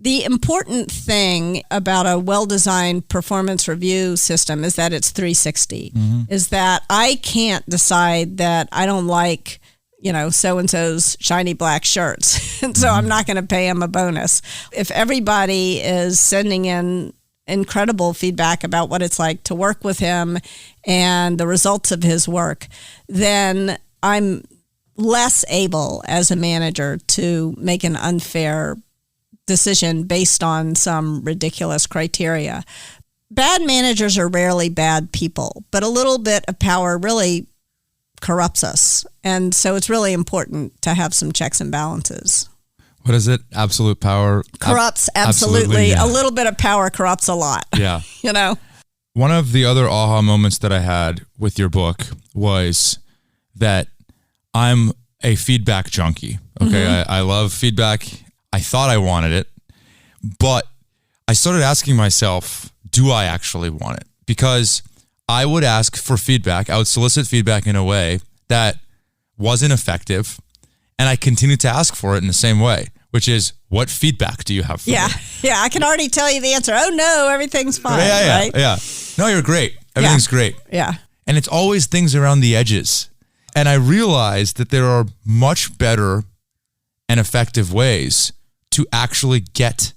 the important thing about a well-designed performance review system is that it's 360, is that I can't decide that I don't like, so-and-so's shiny black shirts. And so I'm not going to pay him a bonus. If everybody is sending in incredible feedback about what it's like to work with him and the results of his work, then I'm less able as a manager to make an unfair decision based on some ridiculous criteria. Bad managers are rarely bad people, but a little bit of power really corrupts us. And so it's really important to have some checks and balances. What is it? Absolute power corrupts. Absolutely. Yeah. A little bit of power corrupts a lot. Yeah. One of the other aha moments that I had with your book was that I'm a feedback junkie. Okay. Mm-hmm. I love feedback. I thought I wanted it, but I started asking myself, do I actually want it? Because I would ask for feedback. I would solicit feedback in a way that wasn't effective. And I continued to ask for it in the same way, which is, what feedback do you have for me? Yeah, I can already tell you the answer. Oh, no, everything's fine, right? Yeah. No, you're great. Everything's great. Yeah. And it's always things around the edges. And I realized that there are much better and effective ways to actually get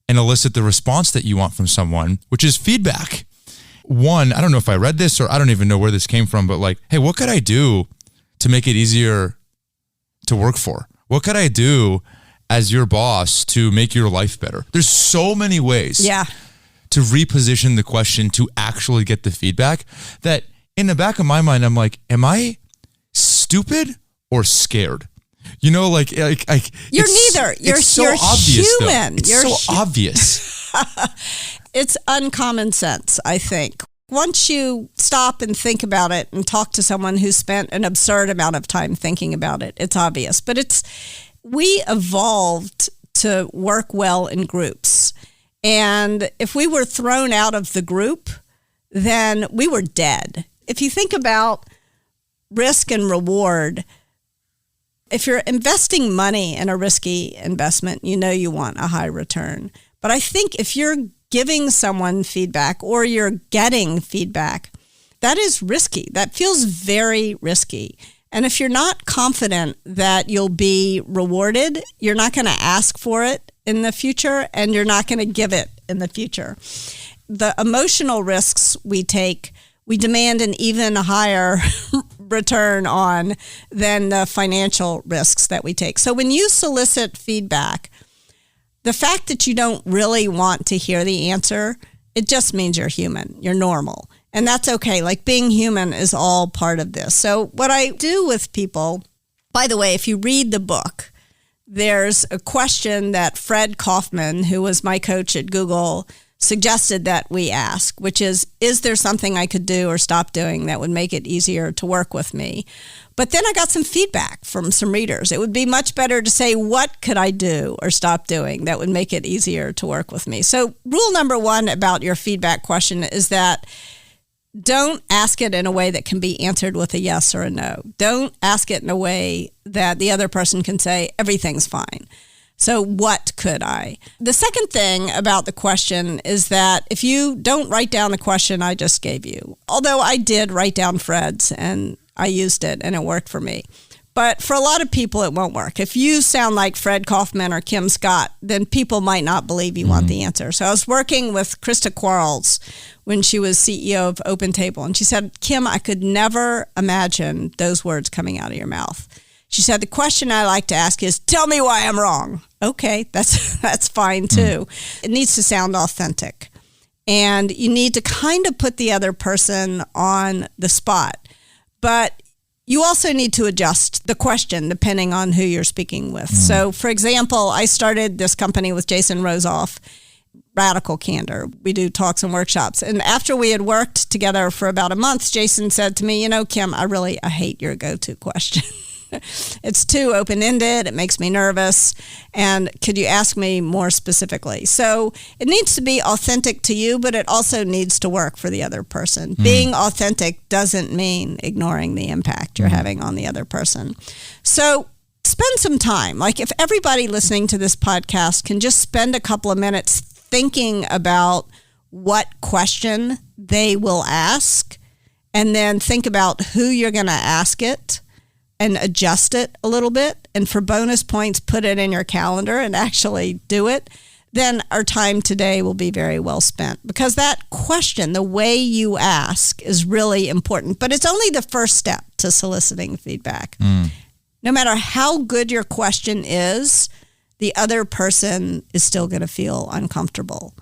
and elicit the response that you want from someone, which is feedback. One, I don't know if I read this or I don't even know where this came from, but like, hey, what could I do to make it easier to work for? What could I do as your boss to make your life better? There's so many ways to reposition the question to actually get the feedback that in the back of my mind, I'm like, am I stupid or scared? You're neither. You're obvious, human. It's so obvious. It's uncommon sense, I think. Once you stop and think about it and talk to someone who spent an absurd amount of time thinking about it, it's obvious. But we evolved to work well in groups. And if we were thrown out of the group, then we were dead. If you think about risk and reward, if you're investing money in a risky investment, you want a high return. But I think if you're giving someone feedback or you're getting feedback, that is risky. That feels very risky. And if you're not confident that you'll be rewarded, you're not going to ask for it in the future, and you're not going to give it in the future. The emotional risks we take, we demand an even higher return on than the financial risks that we take. So when you solicit feedback, the fact that you don't really want to hear the answer, it just means you're human, you're normal. And that's okay. Like, being human is all part of this. So what I do with people, by the way, if you read the book, there's a question that Fred Kaufman, who was my coach at Google, suggested that we ask, which is there something I could do or stop doing that would make it easier to work with me? But then I got some feedback from some readers. It would be much better to say, what could I do or stop doing that would make it easier to work with me? So rule number one about your feedback question is that don't ask it in a way that can be answered with a yes or a no. Don't ask it in a way that the other person can say, everything's fine. So what could I? The second thing about the question is that if you don't write down the question I just gave you, although I did write down Fred's and I used it and it worked for me, but for a lot of people it won't work. If you sound like Fred Kaufman or Kim Scott, then people might not believe you want the answer. So I was working with Krista Quarles when she was CEO of Open Table, and she said, Kim, I could never imagine those words coming out of your mouth. She said, the question I like to ask is, tell me why I'm wrong. Okay, that's fine too. It needs to sound authentic. And you need to kind of put the other person on the spot. But you also need to adjust the question depending on who you're speaking with. So, for example, I started this company with Jason Rosoff, Radical Candor. We do talks and workshops. And after we had worked together for about a month, Jason said to me, Kim, I hate your go-to question. It's too open-ended. It makes me nervous. And could you ask me more specifically? So it needs to be authentic to you, but it also needs to work for the other person. Being authentic doesn't mean ignoring the impact you're having on the other person. So spend some time. Like, if everybody listening to this podcast can just spend a couple of minutes thinking about what question they will ask, and then think about who you're going to ask it, and adjust it a little bit, and for bonus points, put it in your calendar and actually do it, then our time today will be very well spent. Because that question, the way you ask, is really important. But it's only the first step to soliciting feedback. No matter how good your question is, the other person is still going to feel uncomfortable.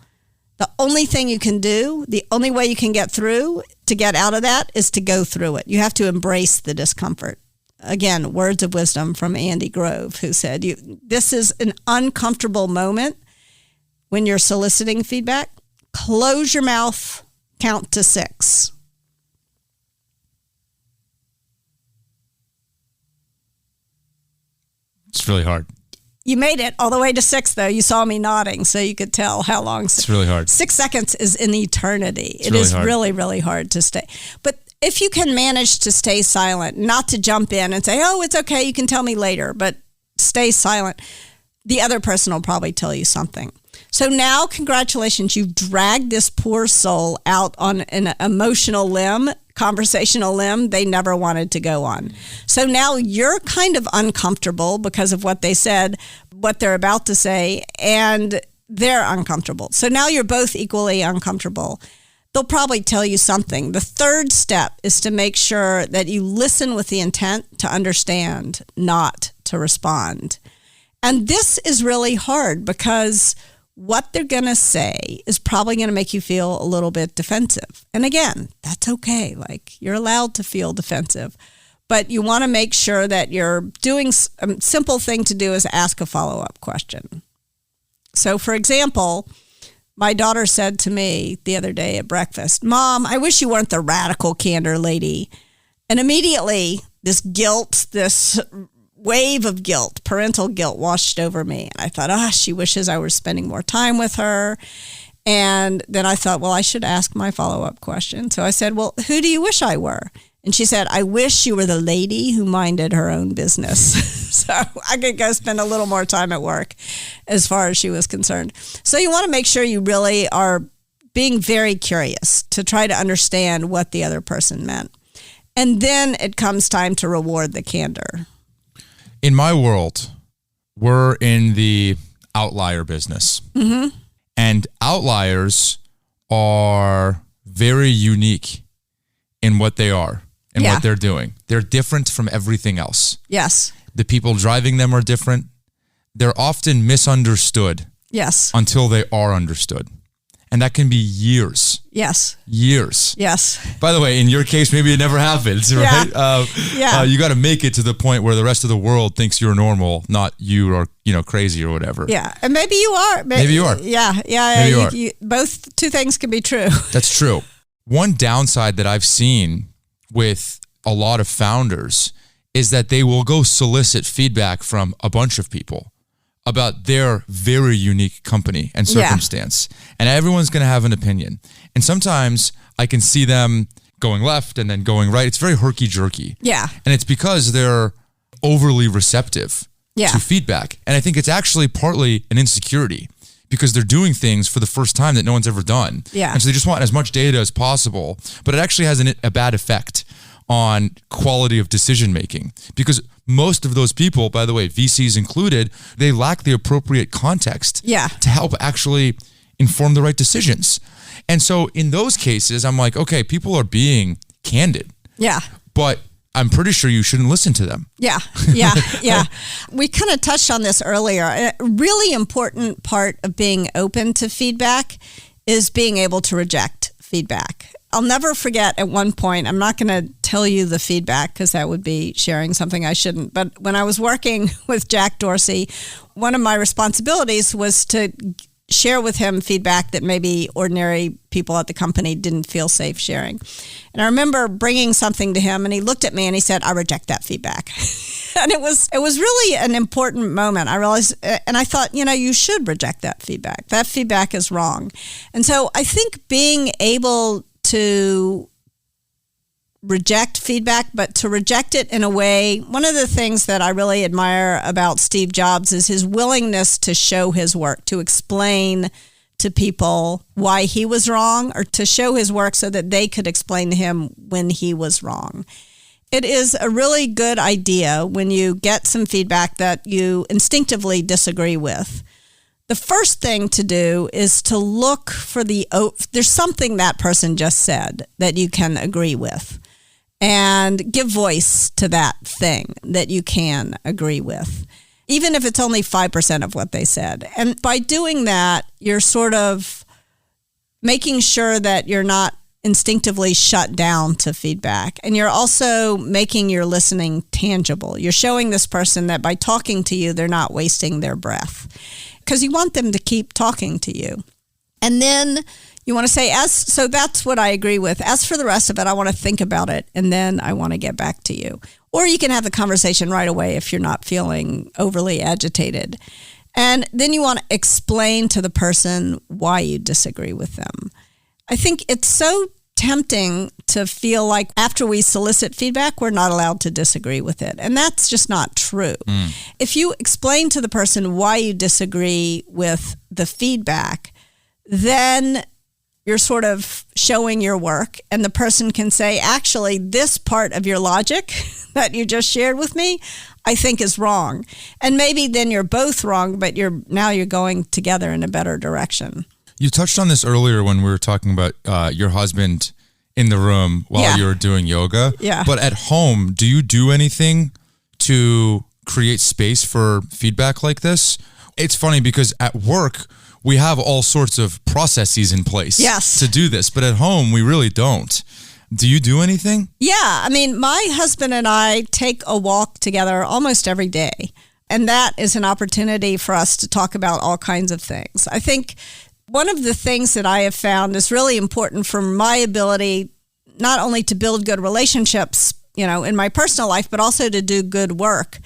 The only thing you can do, the only way you can get through to get out of that, is to go through it. You have to embrace the discomfort. Again, words of wisdom from Andy Grove, who said, this is an uncomfortable moment when you're soliciting feedback. Close your mouth, count to 6. It's really hard. You made it all the way to 6, though. You saw me nodding, so you could tell how long. It's really hard. 6 seconds is an eternity. It is really, really hard to stay. But if you can manage to stay silent, not to jump in and say, oh, it's okay, you can tell me later, but stay silent, the other person will probably tell you something. So now, congratulations, you've dragged this poor soul out on an emotional limb, conversational limb they never wanted to go on. So now you're kind of uncomfortable because of what they said, what they're about to say, and they're uncomfortable. So now you're both equally uncomfortable. They'll probably tell you something. The third step is to make sure that you listen with the intent to understand, not to respond. And this is really hard because what they're going to say is probably going to make you feel a little bit defensive. And again, that's okay. Like, you're allowed to feel defensive. But you want to make sure that you're doing a simple thing to do is ask a follow-up question. So, for example, my daughter said to me the other day at breakfast, Mom, I wish you weren't the radical candor lady. And immediately this guilt, this wave of guilt, parental guilt, washed over me. And I thought, she wishes I were spending more time with her. And then I thought, well, I should ask my follow-up question. So I said, well, who do you wish I were? And she said, I wish you were the lady who minded her own business. So I could go spend a little more time at work as far as she was concerned. So you want to make sure you really are being very curious to try to understand what the other person meant. And then it comes time to reward the candor. In my world, we're in the outlier business. Mm-hmm. And outliers are very unique in what they are and what they're doing. They're different from everything else. Yes. The people driving them are different. They're often misunderstood. Yes. Until they are understood. And that can be years. Yes. Years. Yes. By the way, in your case, maybe it never happens, right? You got to make it to the point where the rest of the world thinks you're normal, not you are, crazy or whatever. Yeah. And maybe you are. Maybe you are. Yeah. Maybe you are. Both two things can be true. That's true. One downside that I've seen with a lot of founders is that they will go solicit feedback from a bunch of people about their very unique company and circumstance. And everyone's going to have an opinion. And sometimes I can see them going left and then going right. It's very herky-jerky. Yeah. And it's because they're overly receptive to feedback. And I think it's actually partly an insecurity because they're doing things for the first time that no one's ever done. Yeah. And so they just want as much data as possible. But it actually has a bad effect on quality of decision making because most of those people, by the way, VCs included, they lack the appropriate context to help actually inform the right decisions. And so in those cases, I'm like, okay, people are being candid. Yeah. But I'm pretty sure you shouldn't listen to them. Yeah. We kind of touched on this earlier. A really important part of being open to feedback is being able to reject feedback. I'll never forget at one point, I'm not going to tell you the feedback because that would be sharing something I shouldn't. But when I was working with Jack Dorsey, one of my responsibilities was to share with him feedback that maybe ordinary people at the company didn't feel safe sharing. And I remember bringing something to him and he looked at me and he said, I reject that feedback. And it was really an important moment. I realized, and I thought, you should reject that feedback. That feedback is wrong. And so I think being able to reject feedback, but to reject it in a way, one of the things that I really admire about Steve Jobs is his willingness to show his work, to explain to people why he was wrong, or to show his work so that they could explain to him when he was wrong. It is a really good idea when you get some feedback that you instinctively disagree with. The first thing to do is to look for there's something that person just said that you can agree with, and give voice to that thing that you can agree with, even if it's only 5% of what they said. And by doing that, you're sort of making sure that you're not instinctively shut down to feedback. And you're also making your listening tangible. You're showing this person that by talking to you, they're not wasting their breath, because you want them to keep talking to you. And then you want to say, so that's what I agree with. As for the rest of it, I want to think about it, and then I want to get back to you. Or you can have the conversation right away if you're not feeling overly agitated. And then you want to explain to the person why you disagree with them. I think it's so tempting to feel like after we solicit feedback, we're not allowed to disagree with it. And that's just not true. If you explain to the person why you disagree with the feedback, then you're sort of showing your work, and the person can say, actually, this part of your logic that you just shared with me, I think is wrong. And maybe then you're both wrong, but now you're going together in a better direction. You touched on this earlier when we were talking about your husband in the room while you were doing yoga. Yeah. But at home, do you do anything to create space for feedback like this? It's funny because at work, we have all sorts of processes in place to do this, but at home, we really don't. Do you do anything? Yeah. I mean, my husband and I take a walk together almost every day, and that is an opportunity for us to talk about all kinds of things. I think one of the things that I have found is really important for my ability not only to build good relationships, in my personal life, but also to do good work,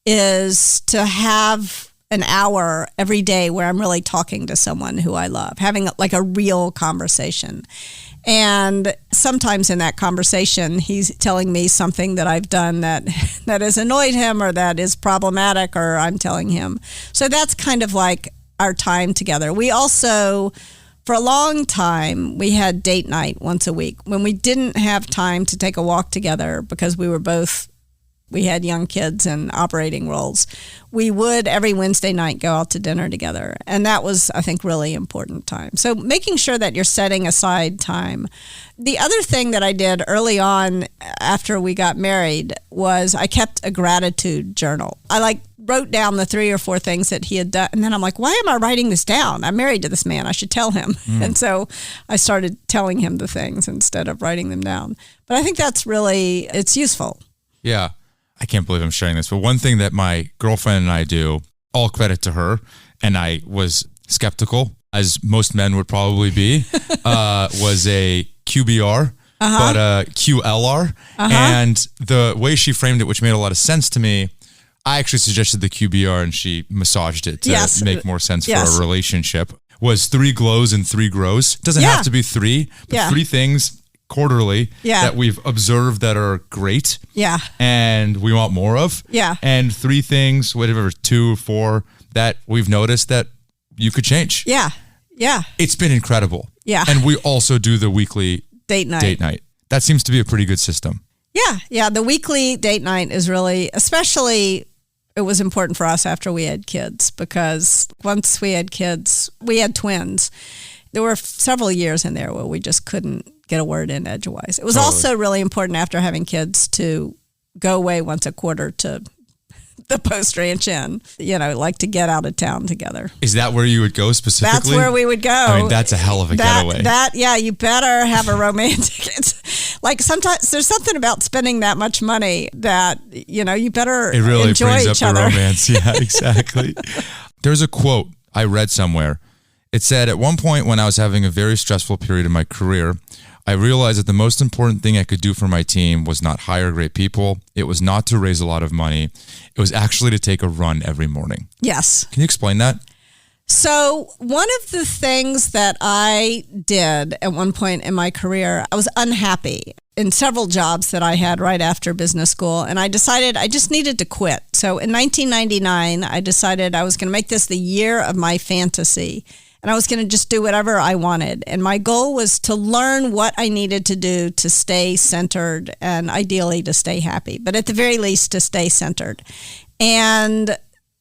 is to have an hour every day where I'm really talking to someone who I love, having like a real conversation. And sometimes in that conversation, he's telling me something that I've done that has annoyed him or that is problematic, or I'm telling him. So that's kind of like our time together. We also For a long time, we had date night once a week when we didn't have time to take a walk together because we had young kids and operating roles. We would every Wednesday night go out to dinner together. And that was, I think, really important time. So making sure that you're setting aside time. The other thing that I did early on after we got married was I kept a gratitude journal. I wrote down the 3 or 4 things that he had done. And then I'm like, why am I writing this down? I'm married to this man. I should tell him. And so I started telling him the things instead of writing them down. But I think it's useful. Yeah. I can't believe I'm sharing this, but one thing that my girlfriend and I do, all credit to her, and I was skeptical, as most men would probably be, was a QBR, but a QLR. And the way she framed it, which made a lot of sense to me, I actually suggested the QBR and she massaged it to make more sense for a relationship, was 3 glows and 3 grows. It doesn't have to be 3, but 3 things quarterly that we've observed that are great and we want more of, and 3 things, whatever, 2 or 4 that we've noticed that you could change. It's been incredible. And we also do the weekly date night. That seems to be a pretty good system. The weekly date night is really, especially, it was important for us after we had kids, because once we had kids, we had twins. There were several years in there where we just couldn't get a word in edgewise. It was also really important after having kids to go away once a quarter to the Post Ranch Inn, to get out of town together. Is that where you would go specifically? That's where we would go. I mean, that's a hell of a getaway. You better have a romantic. It's like sometimes there's something about spending that much money that, you better enjoy each other. It really brings up the romance. Yeah, exactly. There's a quote I read somewhere. It said, "At one point when I was having a very stressful period in my career, I realized that the most important thing I could do for my team was not hire great people. It was not to raise a lot of money. It was actually to take a run every morning." Yes. Can you explain that? So one of the things that I did at one point in my career, I was unhappy in several jobs that I had right after business school, and I decided I just needed to quit. So in 1999, I decided I was going to make this the year of my fantasy. And I was going to just do whatever I wanted. And my goal was to learn what I needed to do to stay centered and ideally to stay happy, but at the very least to stay centered. And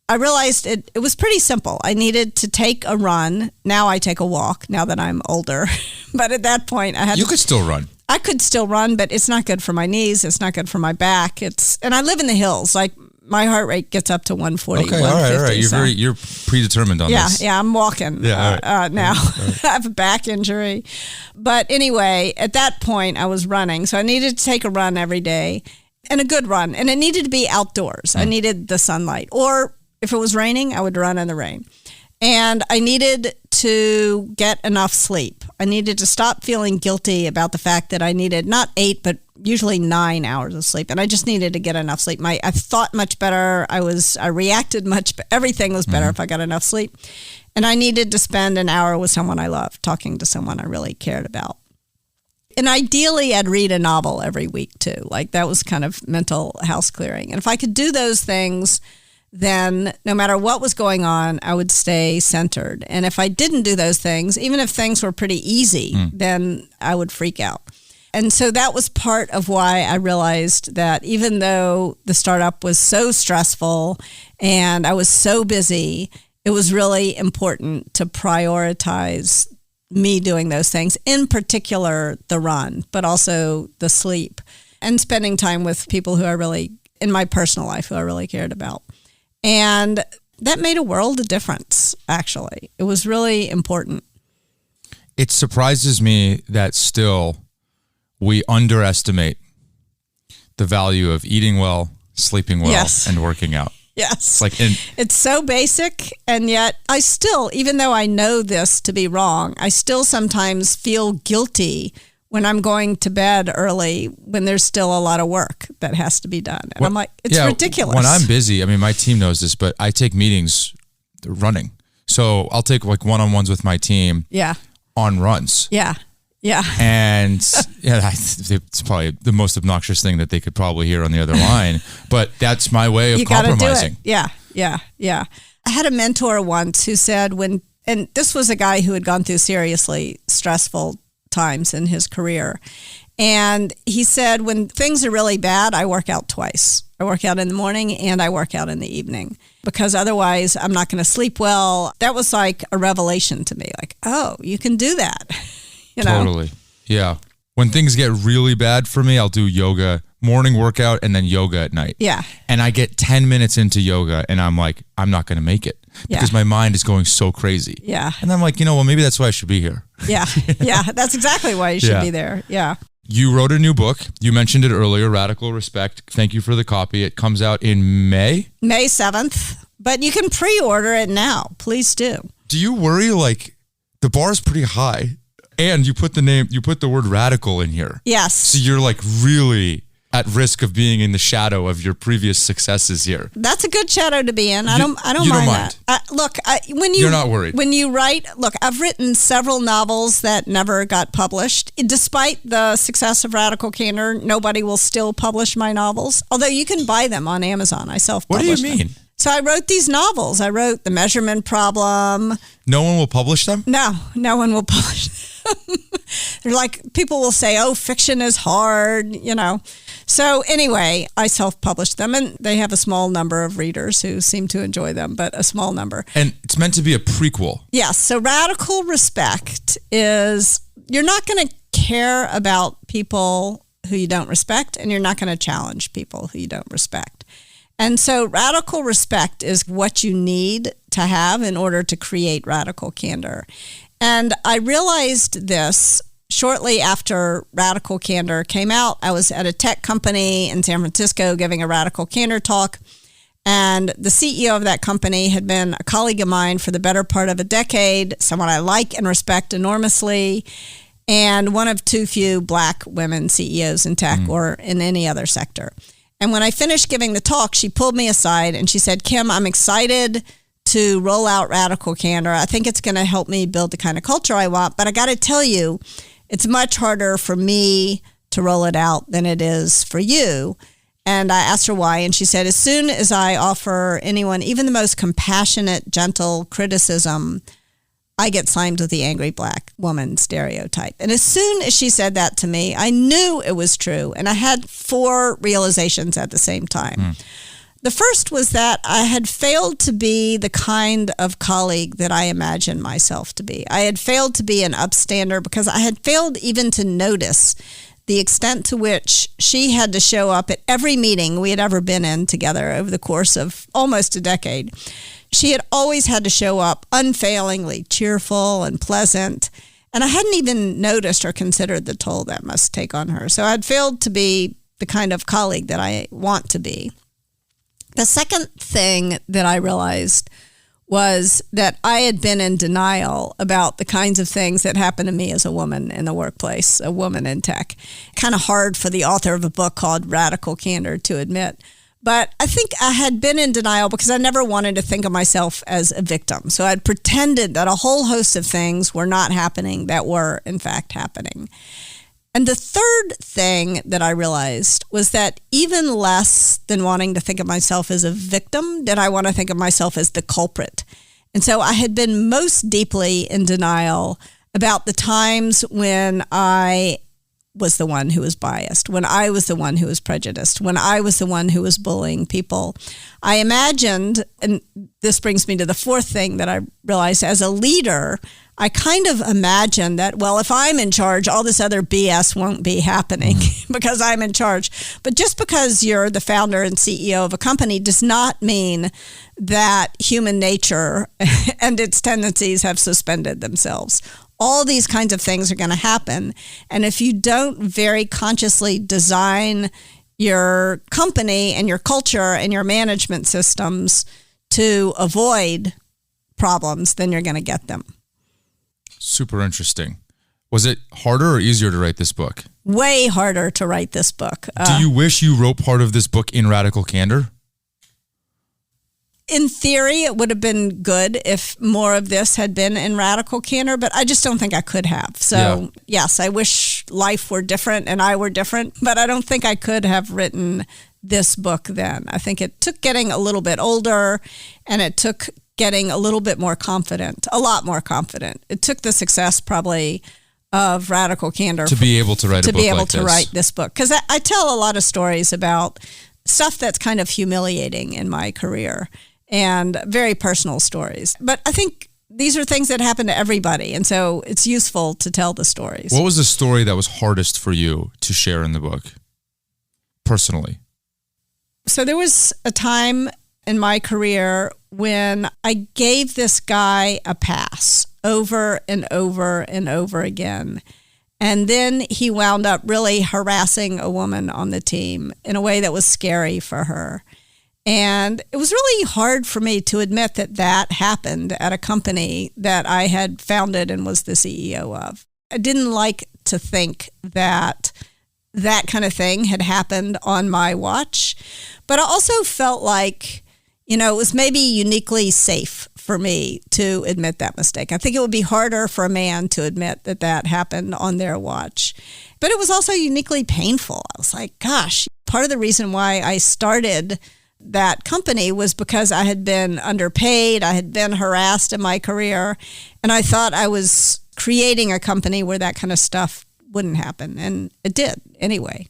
I realized it was pretty simple. I needed to take a run. Now I take a walk now that I'm older. But at that point I had You could still run. I could still run, but it's not good for my knees. It's not good for my back. And I live in the hills. Like, my heart rate gets up to 140. Okay, all right. You're predetermined on this. Yeah, I'm walking now. I have a back injury. But anyway, at that point, I was running. So I needed to take a run every day, and a good run. And it needed to be outdoors. I needed the sunlight. Or if it was raining, I would run in the rain. And I needed to get enough sleep. I needed to stop feeling guilty about the fact that I needed not 8, but usually 9 hours of sleep. And I just needed to get enough sleep. I thought much better. I reacted everything was better if I got enough sleep. And I needed to spend an hour with someone I loved, talking to someone I really cared about. And ideally, I'd read a novel every week too. Like, that was kind of mental house clearing. And if I could do those things, then no matter what was going on, I would stay centered. And if I didn't do those things, even if things were pretty easy, then I would freak out. And so that was part of why I realized that even though the startup was so stressful and I was so busy, it was really important to prioritize me doing those things, in particular the run, but also the sleep and spending time with people who I really, in my personal life, who I really cared about. And that made a world of difference, actually. It was really important. It surprises me that still we underestimate the value of eating well, sleeping well, and working out. Yes. It's so basic, and yet I still, even though I know this to be wrong, I still sometimes feel guilty when I'm going to bed early when there's still a lot of work that has to be done. And I'm like, it's ridiculous. When I'm busy, I mean, my team knows this, but I take meetings running. So I'll take one-on-ones with my team on runs. Yeah. And it's probably the most obnoxious thing that they could probably hear on the other line, but that's my way of compromising. Do it. Yeah. I had a mentor once who said, when and this was a guy who had gone through seriously stressful times in his career. And he said, when things are really bad, I work out twice. I work out in the morning and I work out in the evening because otherwise I'm not going to sleep well. That was like a revelation to me. Like, oh, you can do that. You know? Totally. Yeah. When things get really bad for me, I'll do yoga, morning workout, and then yoga at night. Yeah. And I get 10 minutes into yoga and I'm like, I'm not going to make it because my mind is going so crazy. Yeah. And I'm like, well, maybe that's why I should be here. Yeah. Yeah. That's exactly why you should be there. Yeah. You wrote a new book. You mentioned it earlier, Radical Respect. Thank you for the copy. It comes out in May? May 7th. But you can pre-order it now. Please do. Do you worry, like, the bar is pretty high and you put the word radical in here. Yes. So you're like really at risk of being in the shadow of your previous successes here. That's a good shadow to be in. I don't you mind don't that. You're not worried. When you write, I've written several novels that never got published. Despite the success of Radical Candor, nobody will still publish my novels. Although you can buy them on Amazon. I self-publish What do you mean? them. So I wrote these novels. I wrote The Measurement Problem. No one will publish them? No one will publish them. They're like, people will say, oh, fiction is hard, you know. So anyway, I self-published them, and they have a small number of readers who seem to enjoy them, but a small number. And it's meant to be a prequel. Yes. So Radical Respect is, you're not going to care about people who you don't respect, and you're not going to challenge people who you don't respect. And so Radical Respect is what you need to have in order to create Radical Candor. And I realized this shortly after Radical Candor came out. I was at a tech company in San Francisco giving a Radical Candor talk. And the CEO of that company had been a colleague of mine for the better part of a decade, someone I like and respect enormously, and one of too few Black women CEOs in tech or in any other sector. And when I finished giving the talk, she pulled me aside and she said, Kim, I'm excited to roll out Radical Candor. I think it's going to help me build the kind of culture I want. But I got to tell you, it's much harder for me to roll it out than it is for you. And I asked her why. And she said, as soon as I offer anyone even the most compassionate, gentle criticism, I get slimed with the angry Black woman stereotype. And as soon as she said that to me, I knew it was true. And I had 4 realizations at the same time. The first was that I had failed to be the kind of colleague that I imagined myself to be. I had failed to be an upstander because I had failed even to notice the extent to which she had to show up at every meeting we had ever been in together over the course of almost a decade. She had always had to show up unfailingly cheerful and pleasant, and I hadn't even noticed or considered the toll that must take on her. So I'd failed to be the kind of colleague that I want to be. The second thing that I realized was that I had been in denial about the kinds of things that happen to me as a woman in the workplace, a woman in tech. Kind of hard for the author of a book called Radical Candor to admit. But I think I had been in denial because I never wanted to think of myself as a victim. So I'd pretended that a whole host of things were not happening that were, in fact, happening. And the third thing that I realized was that even less than wanting to think of myself as a victim, did I want to think of myself as the culprit. And so I had been most deeply in denial about the times when I was the one who was biased, when I was the one who was prejudiced, when I was the one who was bullying people. I imagined, and this brings me to the fourth thing that I realized, as a leader, I kind of imagined that, well, if I'm in charge, all this other BS won't be happening because I'm in charge. But just because you're the founder and CEO of a company does not mean that human nature and its tendencies have suspended themselves. All these kinds of things are going to happen. And if you don't very consciously design your company and your culture and your management systems to avoid problems, then you're going to get them. Super interesting. Was it harder or easier to write this book? Way harder to write this book. Do you wish you wrote part of this book in Radical Candor? In theory, it would have been good if more of this had been in Radical Candor, but I just don't think I could have. So, yes, I wish life were different and I were different, but I don't think I could have written this book then. I think it took getting a little bit older, and it took getting a little bit more confident, a lot more confident. It took the success probably of Radical Candor to be able to write a book like this. To be able to write this book. Because I tell a lot of stories about stuff that's kind of humiliating in my career and very personal stories. But I think these are things that happen to everybody, and so it's useful to tell the stories. What was the story that was hardest for you to share in the book, personally? So there was a time in my career when I gave this guy a pass over and over and over again. And then he wound up really harassing a woman on the team in a way that was scary for her. And it was really hard for me to admit that that happened at a company that I had founded and was the CEO of. I didn't like to think that that kind of thing had happened on my watch. But I also felt like, it was maybe uniquely safe for me to admit that mistake. I think it would be harder for a man to admit that that happened on their watch. But it was also uniquely painful. I was like, gosh, part of the reason why I started that company was because I had been underpaid, I had been harassed in my career, and I thought I was creating a company where that kind of stuff wouldn't happen. And it did anyway.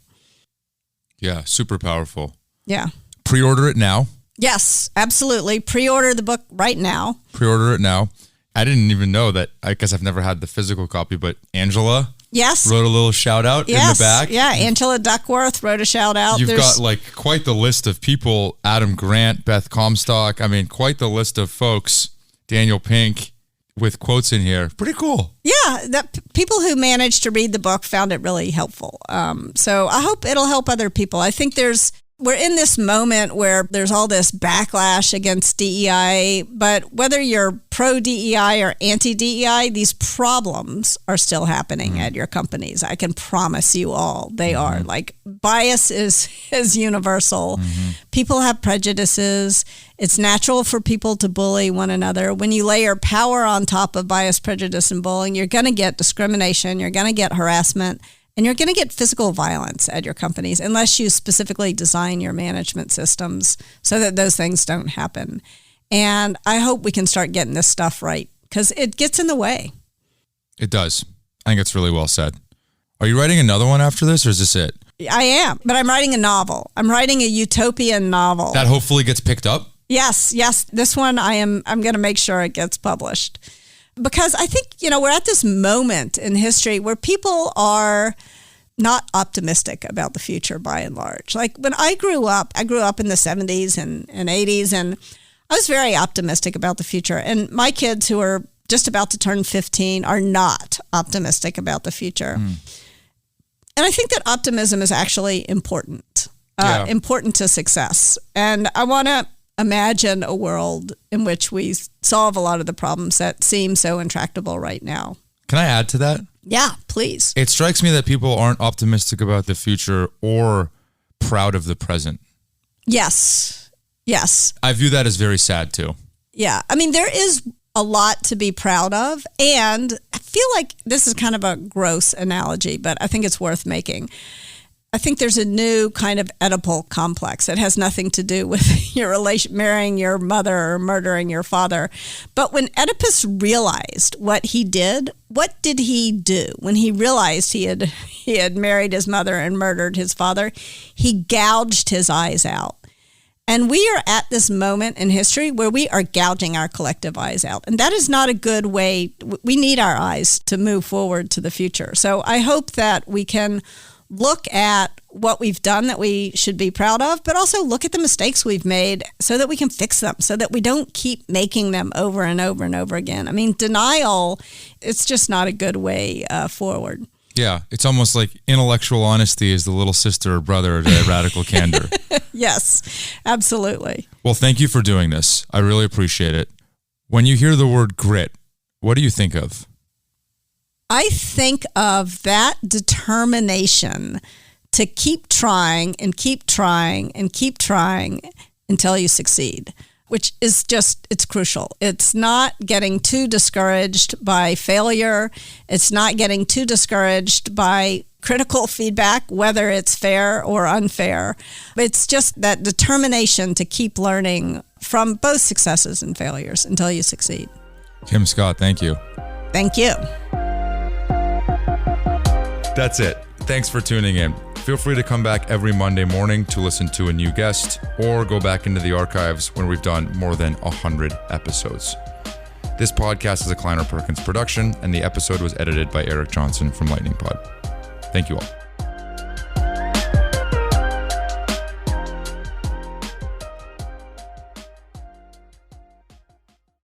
Yeah, super powerful. Yeah. Pre-order it now. Yes, absolutely. Pre-order the book right now. Pre-order it now. I didn't even know that. I guess I've never had the physical copy, but Angela wrote a little shout out in the back. Yeah, Angela Duckworth wrote a shout out. You've got quite the list of people. Adam Grant, Beth Comstock. I mean, quite the list of folks. Daniel Pink with quotes in here. Pretty cool. Yeah, people who managed to read the book found it really helpful. So I hope it'll help other people. I think we're in this moment where there's all this backlash against DEI, but whether you're pro-DEI or anti-DEI, these problems are still happening at your companies. I can promise you all they are. Like, bias is universal. People have prejudices. It's natural for people to bully one another. When you layer power on top of bias, prejudice, and bullying, you're going to get discrimination, you're going to get harassment, and you're going to get physical violence at your companies unless you specifically design your management systems so that those things don't happen. And I hope we can start getting this stuff right because it gets in the way. It does. I think it's really well said. Are you writing another one after this, or is this it? I am, but I'm writing a novel. I'm writing a utopian novel. That hopefully gets picked up? Yes. This one I'm going to make sure it gets published. Because I think, we're at this moment in history where people are not optimistic about the future by and large. Like when I grew up in the 70s and 80s, and I was very optimistic about the future. And my kids who are just about to turn 15 are not optimistic about the future. And I think that optimism is actually important, important to success. And I want to imagine a world in which we solve a lot of the problems that seem so intractable right now. Can I add to that? Yeah, please. It strikes me that people aren't optimistic about the future or proud of the present. Yes. I view that as very sad too. Yeah. I mean, there is a lot to be proud of. And I feel like this is kind of a gross analogy, but I think it's worth making. I think there's a new kind of Oedipal complex. It has nothing to do with your marrying your mother or murdering your father. But when Oedipus realized what he did, what did he do? When he realized he had married his mother and murdered his father, he gouged his eyes out. And we are at this moment in history where we are gouging our collective eyes out. And that is not a good way. We need our eyes to move forward to the future. So I hope that we can look at what we've done that we should be proud of, but also look at the mistakes we've made so that we can fix them, so that we don't keep making them over and over and over again. I mean, denial, it's just not a good way forward. Yeah, it's almost like intellectual honesty is the little sister or brother to Radical Candor. Yes, absolutely. Well, thank you for doing this. I really appreciate it. When you hear the word grit, what do you think of? I think of that determination to keep trying and keep trying and keep trying until you succeed, which is it's crucial. It's not getting too discouraged by failure. It's not getting too discouraged by critical feedback, whether it's fair or unfair. It's just that determination to keep learning from both successes and failures until you succeed. Kim Scott, thank you. Thank you. That's it. Thanks for tuning in. Feel free to come back every Monday morning to listen to a new guest, or go back into the archives when we've done more than 100 episodes. This podcast is a Kleiner Perkins production, and the episode was edited by Eric Johnson from Lightning Pod. Thank you all.